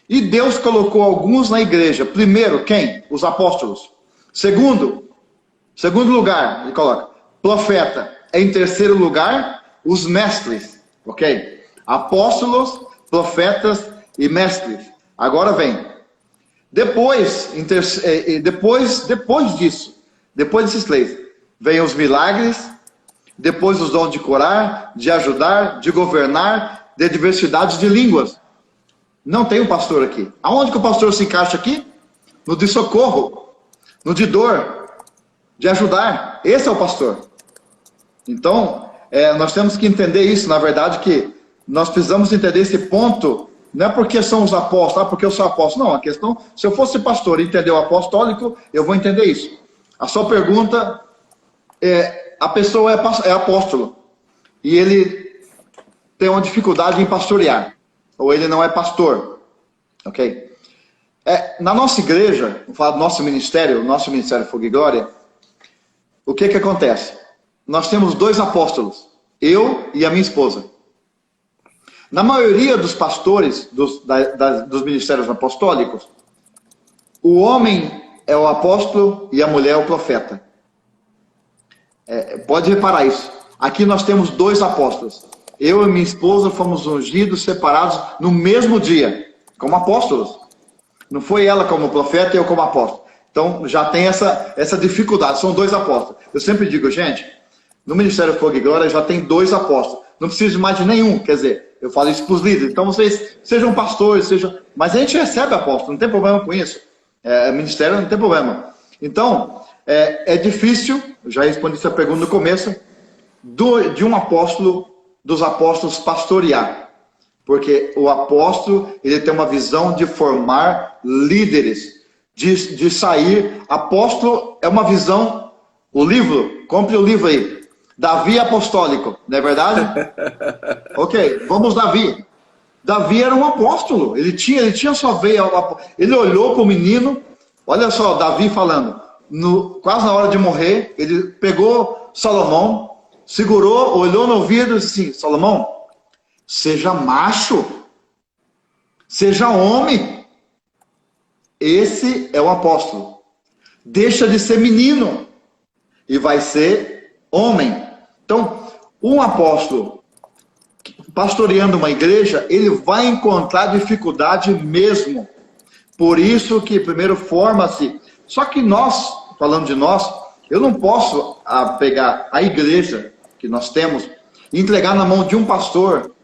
E Deus colocou alguns na igreja. Primeiro, quem? Os apóstolos. Segundo lugar, ele coloca, profeta. Em terceiro lugar, os mestres. Ok? Apóstolos, profetas e mestres. Agora vem. Depois desses três, vem os milagres, depois os dons de curar, de ajudar, de governar, de diversidade de línguas. Não tem um pastor aqui. Aonde que o pastor se encaixa aqui? No de socorro, no de dor, de ajudar. Esse é o pastor. Então, nós temos que entender isso, na verdade, que nós precisamos entender esse ponto. Não é porque são os apóstolos, porque eu sou apóstolo. Não, a questão, se eu fosse pastor e entender o apostólico, eu vou entender isso. A sua pergunta a pessoa é apóstolo e ele tem uma dificuldade em pastorear, ou ele não é pastor, ok? Na nossa igreja, vou falar do nosso Ministério Fogo e Glória, o que acontece? Nós temos 2 apóstolos, eu e a minha esposa. Na maioria dos pastores dos ministérios apostólicos, o homem é o apóstolo e a mulher é o profeta. Pode reparar isso. Aqui nós temos 2 apóstolos. Eu e minha esposa fomos ungidos, separados no mesmo dia, como apóstolos. Não foi ela como profeta e eu como apóstolo. Então já tem essa dificuldade. São 2 apóstolos. Eu sempre digo, gente, no Ministério Fogo e Glória já tem 2 apóstolos. Não preciso mais de nenhum. Quer dizer, Eu falo isso para os líderes. Então vocês sejam pastores, sejam... Mas a gente recebe apóstolo, não tem problema com isso. Ministério não tem problema. Então, é difícil, eu já respondi essa pergunta no começo, de um apóstolo, dos apóstolos pastorear. Porque o apóstolo, ele tem uma visão de formar líderes, de sair. Apóstolo é uma visão, o livro, compre o livro aí, Davi Apostólico, não é verdade? Ok, vamos Davi. Davi era um apóstolo, ele tinha sua veia, ele olhou para o menino, olha só, Davi falando, quase na hora de morrer, ele pegou Salomão, segurou, olhou no ouvido e disse assim, Salomão, seja macho, seja homem. Esse é o apóstolo. Deixa de ser menino e vai ser homem. Então, um apóstolo pastoreando uma igreja, ele vai encontrar dificuldade mesmo. Por isso que primeiro forma-se. Só que nós, falando de nós, eu não posso pegar a igreja que nós temos e entregar na mão de um pastor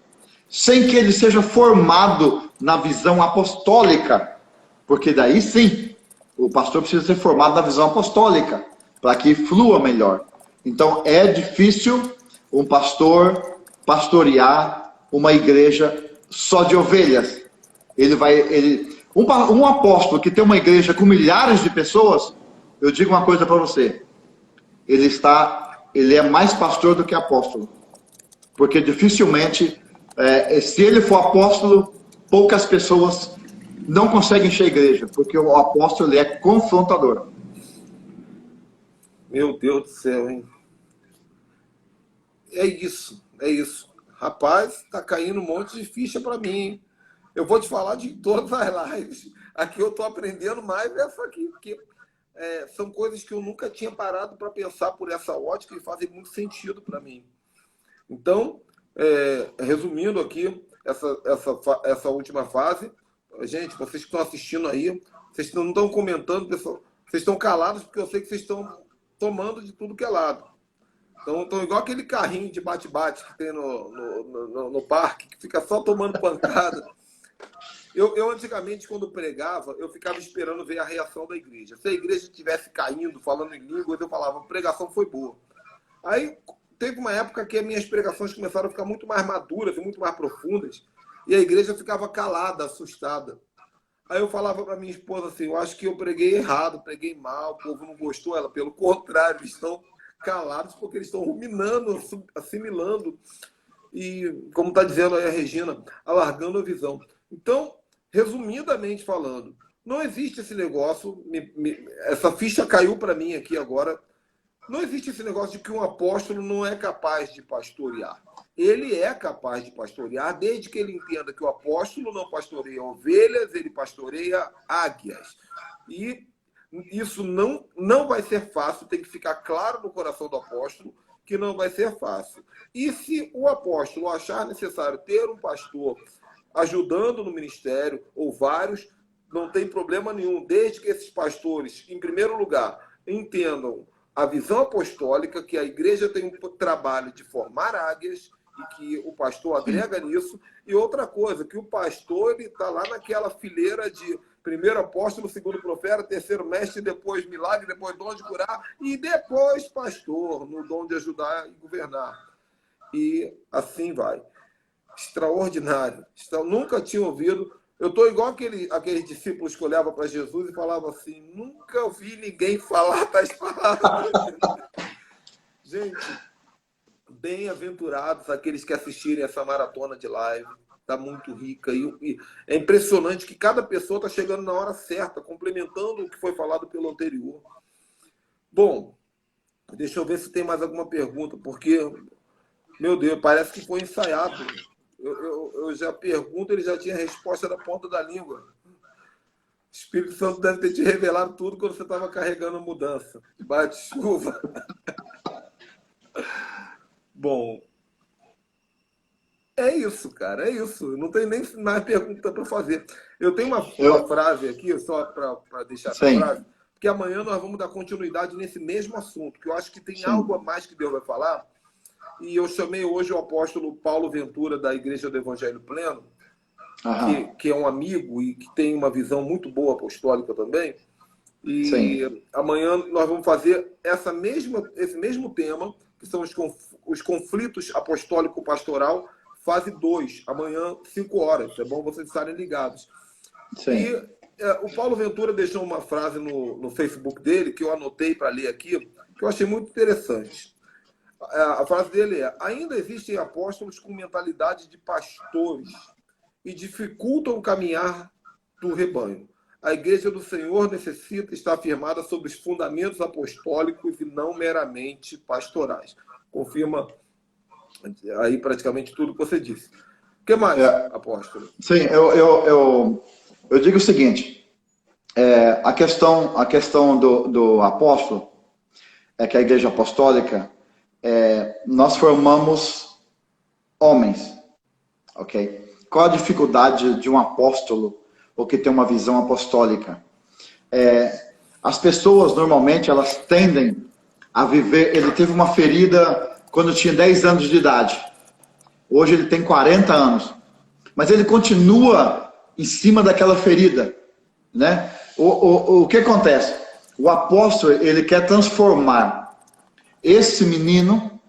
sem que ele seja formado na visão apostólica. Porque daí sim, o pastor precisa ser formado na visão apostólica, para que flua melhor. Então é difícil um pastor pastorear uma igreja só de ovelhas. Um apóstolo que tem uma igreja com milhares de pessoas, eu digo uma coisa para você, ele é mais pastor do que apóstolo. Porque dificilmente, se ele for apóstolo, poucas pessoas não conseguem encher a igreja, porque o apóstolo ele é confrontador. Meu Deus do céu, hein? É isso. Rapaz, tá caindo um monte de ficha para mim, hein? Eu vou te falar de todas as lives. Aqui eu tô aprendendo mais essa aqui, porque são coisas que eu nunca tinha parado para pensar por essa ótica e fazem muito sentido para mim. Então, resumindo aqui essa última fase, gente, vocês que estão assistindo aí, vocês não estão comentando, pessoal, vocês estão calados porque eu sei que vocês estão tomando de tudo que é lado. Então, estão igual aquele carrinho de bate-bate que tem no parque, que fica só tomando pancada. Eu antigamente, quando pregava, eu ficava esperando ver a reação da igreja. Se a igreja estivesse caindo, falando em línguas, eu falava, a pregação foi boa. Aí, teve uma época que as minhas pregações começaram a ficar muito mais maduras e muito mais profundas, e a igreja ficava calada, assustada. Aí eu falava para minha esposa assim, eu acho que eu preguei errado, preguei mal, o povo não gostou. Ela, pelo contrário, eles estão calados porque eles estão ruminando, assimilando e, como está dizendo aí a Regina, alargando a visão. Então, resumidamente falando, não existe esse negócio, essa ficha caiu para mim aqui agora, não existe esse negócio de que um apóstolo não é capaz de pastorear. Ele é capaz de pastorear desde que ele entenda que o apóstolo não pastoreia ovelhas, ele pastoreia águias. E isso não vai ser fácil, tem que ficar claro no coração do apóstolo que não vai ser fácil. E se o apóstolo achar necessário ter um pastor ajudando no ministério, ou vários, não tem problema nenhum, desde que esses pastores, em primeiro lugar, entendam a visão apostólica, que a igreja tem um trabalho de formar águias, e que o pastor agrega nisso. E outra coisa, que o pastor está lá naquela fileira de primeiro apóstolo, segundo profeta, terceiro mestre, depois milagre, depois dom de curar, e depois pastor, no dom de ajudar e governar. E assim vai. Extraordinário. Nunca tinha ouvido. Eu estou igual aqueles discípulos que olhavam para Jesus e falavam assim, nunca ouvi ninguém falar tais palavras. Gente, bem-aventurados aqueles que assistirem essa maratona de live. Está muito rica. E é impressionante que cada pessoa está chegando na hora certa, complementando o que foi falado pelo anterior. Bom, deixa eu ver se tem mais alguma pergunta, porque, meu Deus, parece que foi ensaiado. Eu já pergunto, ele já tinha a resposta da ponta da língua. O Espírito Santo deve ter te revelado tudo quando você estava carregando a mudança. Bate-chuva. Bom, é isso, cara, é isso. Não tem nem mais pergunta para fazer. Eu tenho uma frase aqui, só para deixar essa frase, porque amanhã nós vamos dar continuidade nesse mesmo assunto, que eu acho que tem algo a mais que Deus vai falar. E eu chamei hoje o apóstolo Paulo Ventura, da Igreja do Evangelho Pleno, que é um amigo e que tem uma visão muito boa apostólica também. E sim, amanhã nós vamos fazer esse mesmo tema, que são os conflitos apostólico-pastoral, fase 2, amanhã, 5 horas. É bom vocês estarem ligados. Sim. E o Paulo Ventura deixou uma frase no Facebook dele, que eu anotei para ler aqui, que eu achei muito interessante. A frase dele é: ainda existem apóstolos com mentalidade de pastores e dificultam o caminhar do rebanho. A Igreja do Senhor necessita estar firmada sobre os fundamentos apostólicos e não meramente pastorais. Confirma aí praticamente tudo que você disse. O que mais, apóstolo? Sim, eu digo o seguinte, a questão do apóstolo é que a Igreja Apostólica, nós formamos homens, ok? Qual a dificuldade de um apóstolo ou que tem uma visão apostólica? As pessoas, normalmente, elas tendem a viver... Ele teve uma ferida quando tinha 10 anos de idade. Hoje ele tem 40 anos. Mas ele continua em cima daquela ferida, né? O que acontece? O apóstolo, ele quer transformar esse menino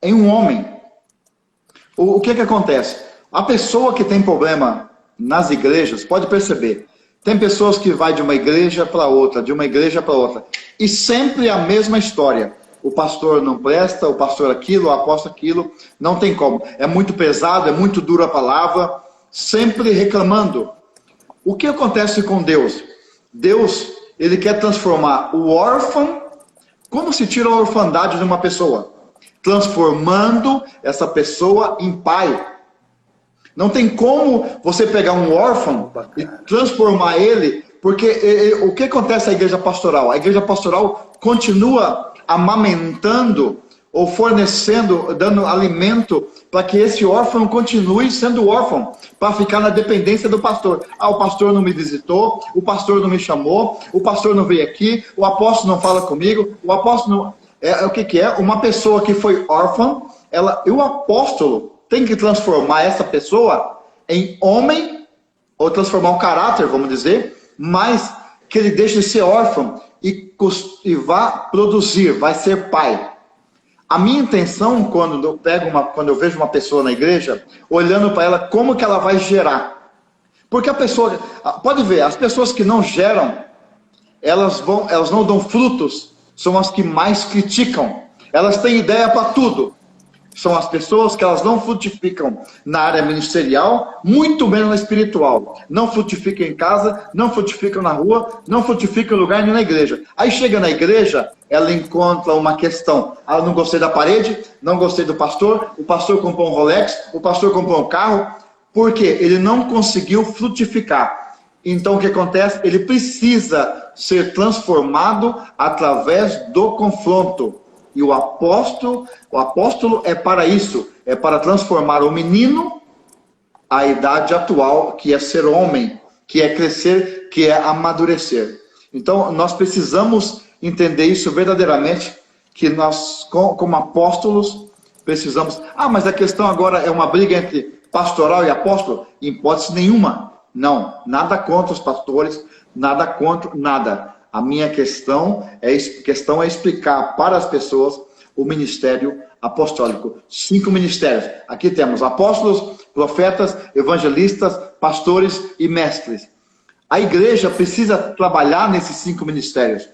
em um homem. O que acontece? A pessoa que tem problema nas igrejas, pode perceber, tem pessoas que vai de uma igreja para outra, de uma igreja para outra, e sempre a mesma história. O pastor não presta, o pastor aquilo, o apóstolo aquilo, não tem como. É muito pesado, é muito dura a palavra, sempre reclamando. O que acontece com Deus? Deus, ele quer transformar o órfão. Como se tira a orfandade de uma pessoa? Transformando essa pessoa em pai. Não tem como você pegar um órfão e transformar ele, porque o que acontece na igreja pastoral? A igreja pastoral continua amamentando ou fornecendo, dando alimento para que esse órfão continue sendo órfão, para ficar na dependência do pastor. Ah, o pastor não me visitou, o pastor não me chamou, o pastor não veio aqui, o apóstolo não fala comigo, o apóstolo não... O que é? Uma pessoa que foi órfã, o apóstolo tem que transformar essa pessoa em homem, ou transformar o caráter, vamos dizer, mas que ele deixe de ser órfão e vá produzir, vai ser pai. A minha intenção, quando eu vejo uma pessoa na igreja, olhando para ela, como que ela vai gerar. Porque a pessoa, pode ver, as pessoas que não geram, elas não dão frutos, são as que mais criticam. Elas têm ideia para tudo. São as pessoas que elas não frutificam na área ministerial, muito menos na espiritual. Não frutificam em casa, não frutificam na rua, não frutificam em lugar nem na igreja. Aí chega na igreja, ela encontra uma questão. Ah, não gostei da parede, não gostei do pastor, o pastor comprou um Rolex, o pastor comprou um carro. Por quê? Ele não conseguiu frutificar. Então o que acontece? Ele precisa ser transformado através do confronto. E o apóstolo é para isso, é para transformar o menino à idade atual, que é ser homem, que é crescer, que é amadurecer. Então, nós precisamos entender isso verdadeiramente, que nós, como apóstolos, precisamos... Ah, mas a questão agora é uma briga entre pastoral e apóstolo? Em hipótese nenhuma. Não, nada contra os pastores, nada contra nada. A minha questão é explicar para as pessoas o ministério apostólico. 5 ministérios. Aqui temos apóstolos, profetas, evangelistas, pastores e mestres. A igreja precisa trabalhar nesses 5 ministérios.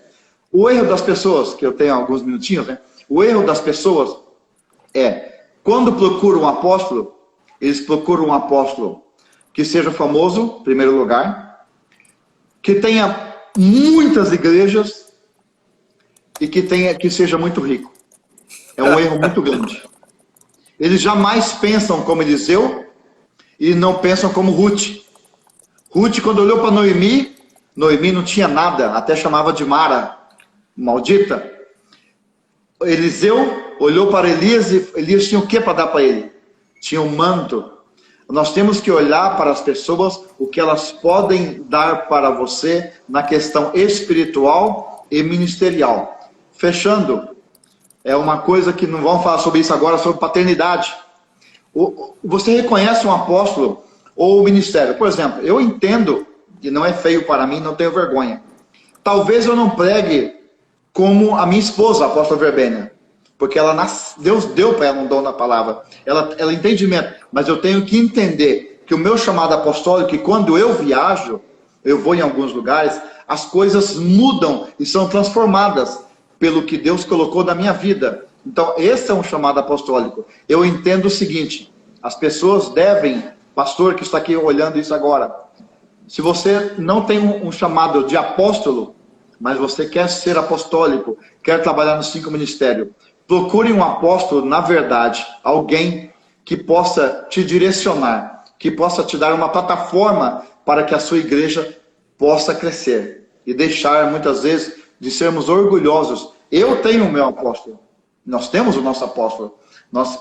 O erro das pessoas, que eu tenho alguns minutinhos, né? O erro das pessoas é, quando procuram um apóstolo, eles procuram um apóstolo que seja famoso, em primeiro lugar, que tenha muitas igrejas e que seja muito rico. É um erro muito grande. Eles jamais pensam como Eliseu e não pensam como Ruth. Ruth, quando olhou para Noemi não tinha nada, até chamava de Mara, maldita. Eliseu olhou para Elias e Elias tinha o que para dar para ele? Tinha um manto. Nós temos que olhar para as pessoas, o que elas podem dar para você na questão espiritual e ministerial. Fechando, É uma coisa que não vamos falar sobre isso agora, sobre paternidade. Você reconhece um apóstolo ou o ministério? Por exemplo, eu entendo, e não é feio para mim, não tenho vergonha. Talvez eu não pregue como a minha esposa, a apóstola Verbênia, porque Deus deu para ela um dom na palavra, ela entendimento, mas eu tenho que entender que o meu chamado apostólico, que quando eu viajo, eu vou em alguns lugares, as coisas mudam e são transformadas pelo que Deus colocou na minha vida. Então, esse é um chamado apostólico. Eu entendo o seguinte, as pessoas devem, pastor que está aqui olhando isso agora, se você não tem um chamado de apóstolo, mas você quer ser apostólico, quer trabalhar no 5 ministério, procure um apóstolo, na verdade, alguém que possa te direcionar, que possa te dar uma plataforma para que a sua igreja possa crescer e deixar, muitas vezes, de sermos orgulhosos. Eu tenho o meu apóstolo, nós temos o nosso apóstolo, nós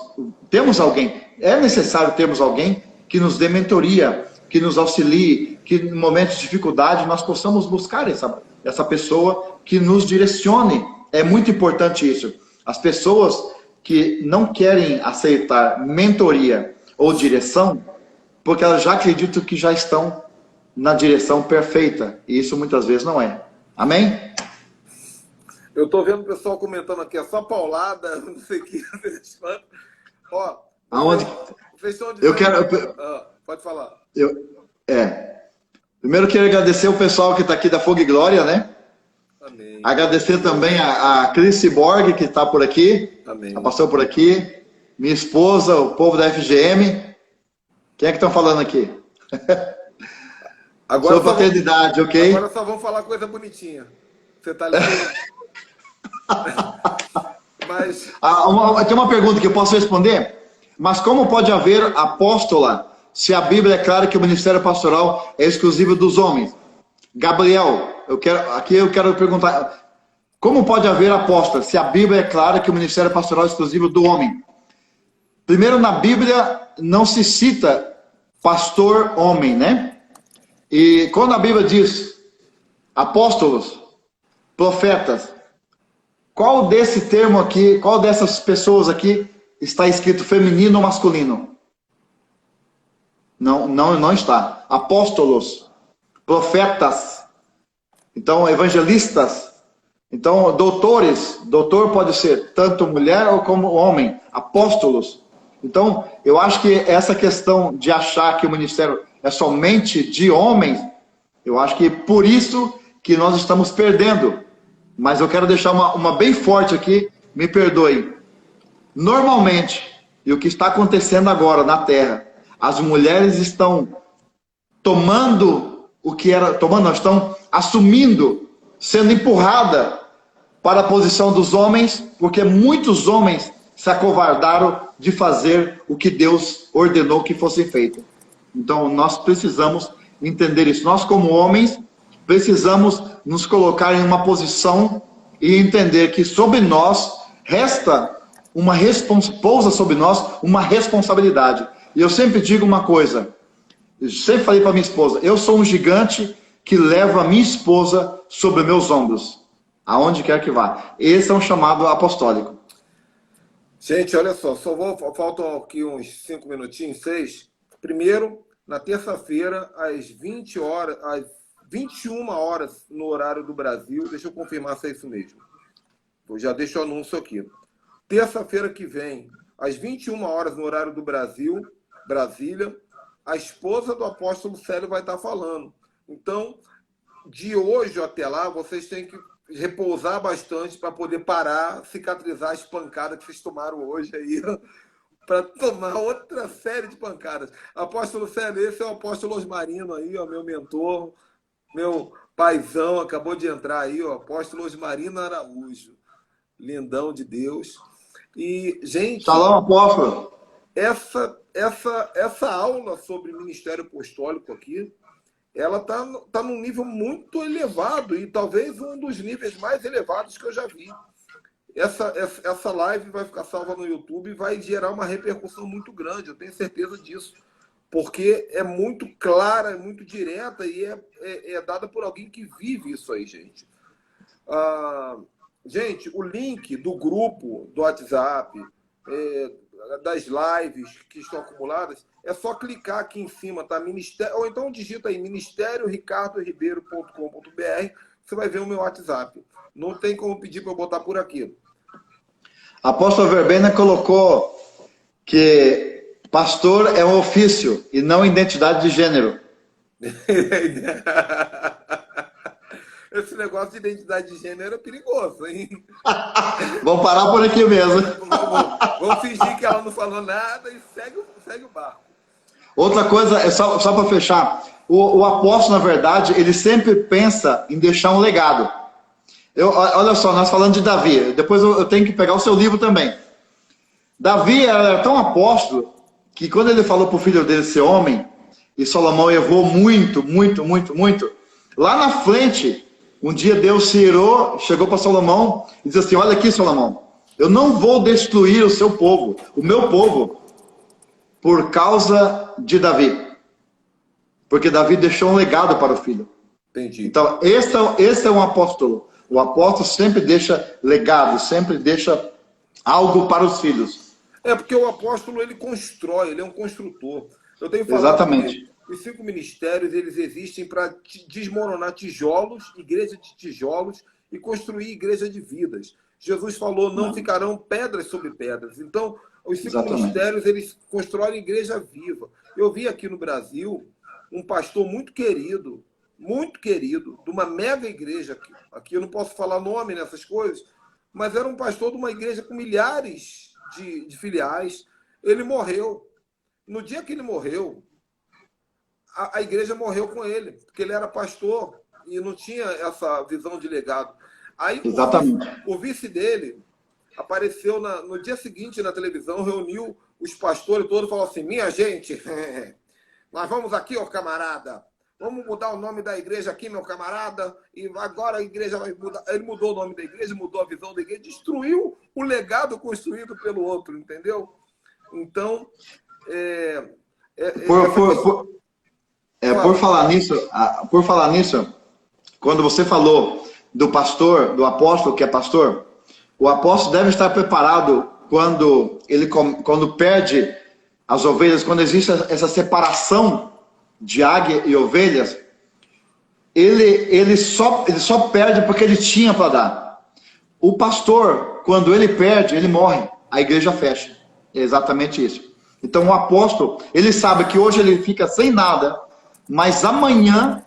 temos alguém, é necessário termos alguém que nos dê mentoria, que nos auxilie, que em momentos de dificuldade nós possamos buscar essa pessoa que nos direcione. É muito importante isso. As pessoas que não querem aceitar mentoria ou direção, porque elas já acreditam que já estão na direção perfeita, e isso muitas vezes não é. Amém? Eu estou vendo o pessoal comentando aqui, é só paulada, não sei o que. Ó, aonde? Vocês estão dizendo... Eu quero... pode falar. Primeiro quero agradecer o pessoal que está aqui da Fogo e Glória, né? Amém. Agradecer também a Cris Borg, que está por aqui. Amém. Passou por aqui. Minha esposa, o povo da FGM. Quem é que estão falando aqui? Agora sobre paternidade, ok? Agora só vamos falar coisa bonitinha. Você tá ligado? Mas... tem uma pergunta que eu posso responder? Mas como pode haver apóstola se a Bíblia é clara que o ministério pastoral é exclusivo dos homens? Gabriel, eu quero perguntar, como pode haver apóstola se a Bíblia é clara que o ministério pastoral é exclusivo do homem? Primeiro, na Bíblia não se cita pastor homem, né? E quando a Bíblia diz apóstolos, profetas, qual desse termo aqui, qual dessas pessoas aqui está escrito feminino ou masculino? Não está. Apóstolos, profetas, então evangelistas, então doutores, doutor pode ser tanto mulher ou como homem, apóstolos. Então, eu acho que essa questão de achar que o ministério é somente de homens, eu acho que por isso que nós estamos perdendo. Mas eu quero deixar uma bem forte aqui, me perdoe. Normalmente, e o que está acontecendo agora na Terra, as mulheres estão estão assumindo, sendo empurrada para a posição dos homens, porque muitos homens se acovardaram de fazer o que Deus ordenou que fosse feito. Então, nós precisamos entender isso. Nós, como homens, precisamos nos colocar em uma posição e entender que sobre nós resta pousa sobre nós uma responsabilidade. E eu sempre digo uma coisa, eu sempre falei para minha esposa, eu sou um gigante que leva a minha esposa sobre meus ombros, aonde quer que vá. Esse é um chamado apostólico. Gente, olha só, faltam aqui uns 5 minutinhos, 6. Primeiro, na terça-feira, às 20 horas, às 21 horas no horário do Brasil, deixa eu confirmar se é isso mesmo. Eu já deixo o anúncio aqui. Terça-feira que vem, às 21 horas no horário do Brasil, Brasília, a esposa do apóstolo Célio vai estar falando. Então, de hoje até lá, vocês têm que repousar bastante para poder parar, cicatrizar as pancadas que vocês tomaram hoje aí, para tomar outra série de pancadas. Apóstolo Célio, esse é o apóstolo Osmarino aí, ó, meu mentor, meu paizão, acabou de entrar aí, ó, apóstolo Osmarino Araújo, lindão de Deus. E, gente... Shalom, apóstolo. Essa aula sobre ministério apostólico aqui, ela tá num nível muito elevado e talvez um dos níveis mais elevados que eu já vi. Essa live vai ficar salva no YouTube e vai gerar uma repercussão muito grande, eu tenho certeza disso. Porque é muito clara, é muito direta e é dada por alguém que vive isso aí, gente. Gente, o link do grupo do WhatsApp, das lives que estão acumuladas, é só clicar aqui em cima, tá? Ministério, ou então digita aí, ministerioricardoribeiro.com.br, você vai ver o meu WhatsApp. Não tem como pedir para eu botar por aqui. A apóstola Verbena colocou que pastor é um ofício e não identidade de gênero. Esse negócio de identidade de gênero é perigoso, hein? Vamos parar por aqui mesmo. Vamos fingir que ela não falou nada e segue o barco. Outra coisa, só para fechar, o apóstolo, na verdade, ele sempre pensa em deixar um legado. Olha só, nós falando de Davi, depois eu tenho que pegar o seu livro também. Davi era tão apóstolo que quando ele falou para o filho dele ser homem, e Salomão errou muito, lá na frente, um dia Deus se irou, chegou para Salomão e disse assim: olha aqui, Salomão, eu não vou destruir o seu povo, o meu povo, por causa de Davi. Porque Davi deixou um legado para o filho. Entendi. Então, esse é um apóstolo. O apóstolo sempre deixa legado, sempre deixa algo para os filhos. É porque o apóstolo, ele constrói, ele é um construtor. Eu tenho falado Exatamente. que os 5 ministérios, eles existem para desmoronar tijolos, igreja de tijolos, e construir igreja de vidas. Jesus falou, não ficarão pedras sobre pedras. Então, os 5 ministérios, eles constroem igreja viva. Eu vi aqui no Brasil um pastor muito querido, de uma mega igreja aqui eu não posso falar nome nessas coisas, mas era um pastor de uma igreja com milhares de filiais. Ele morreu. No dia que ele morreu, a igreja morreu com ele, porque ele era pastor e não tinha essa visão de legado. Aí o vice dele apareceu no dia seguinte na televisão, reuniu os pastores todos e falou assim: minha gente, nós vamos aqui, ó camarada, vamos mudar o nome da igreja aqui, meu camarada, e agora a igreja vai mudar. Ele mudou o nome da igreja, mudou a visão da igreja, destruiu o legado construído pelo outro, entendeu? Então, por falar nisso, quando você falou do pastor, do apóstolo que é pastor, o apóstolo deve estar preparado quando perde as ovelhas, quando existe essa separação de águia e ovelhas, ele só perde porque ele tinha para dar. O pastor, quando ele perde, ele morre, a igreja fecha. É exatamente isso. Então o apóstolo, ele sabe que hoje ele fica sem nada, mas amanhã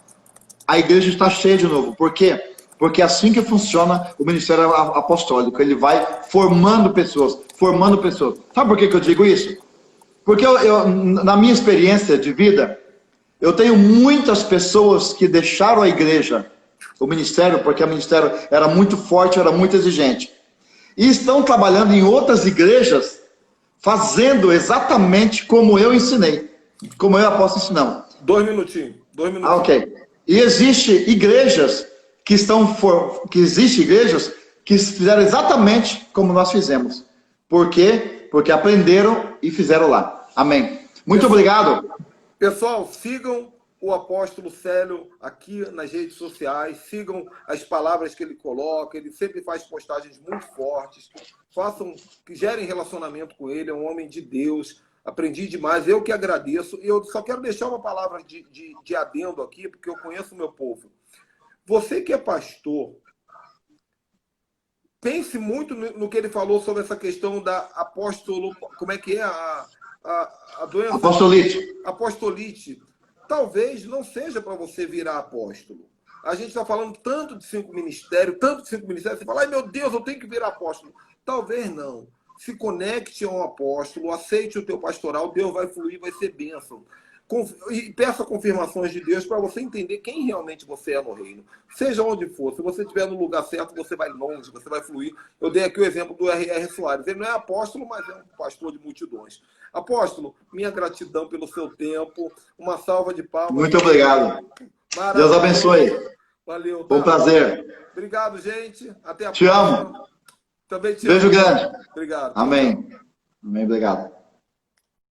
a igreja está cheia de novo. Por quê? Porque é assim que funciona o ministério apostólico. Ele vai formando pessoas. Sabe por que eu digo isso? Porque na minha experiência de vida, eu tenho muitas pessoas que deixaram a igreja, o ministério, porque o ministério era muito forte, era muito exigente. E estão trabalhando em outras igrejas, fazendo exatamente como eu ensinei. Como eu posso ensinar. 2 minutinhos. Ok. E existem igrejas que fizeram exatamente como nós fizemos. Por quê? Porque aprenderam e fizeram lá. Amém. Muito obrigado. Pessoal, sigam o apóstolo Célio aqui nas redes sociais, sigam as palavras que ele coloca, ele sempre faz postagens muito fortes, gerem relacionamento com ele, é um homem de Deus, aprendi demais, eu que agradeço, e eu só quero deixar uma palavra de adendo aqui, porque eu conheço o meu povo. Você que é pastor, pense muito no que ele falou sobre essa questão da apóstolo, como é que é a doença? Apostolite. Talvez não seja para você virar apóstolo. A gente está falando tanto de 5 ministérios, você fala, ai meu Deus, eu tenho que virar apóstolo. Talvez não. Se conecte a um apóstolo, aceite o teu pastoral, Deus vai fluir, vai ser bênção. E peça confirmações de Deus para você entender quem realmente você é no reino. Seja onde for, se você estiver no lugar certo, você vai longe, você vai fluir. Eu dei aqui o exemplo do R.R. Soares. Ele não é apóstolo, mas é um pastor de multidões. Apóstolo, minha gratidão pelo seu tempo. Uma salva de palmas. Muito obrigado. Maravilha. Deus abençoe. Valeu. Tá? Foi um prazer. Obrigado, gente. Até a próxima. Te amo. Também te Beijo amo. grande. Obrigado. Amém. Amém, obrigado.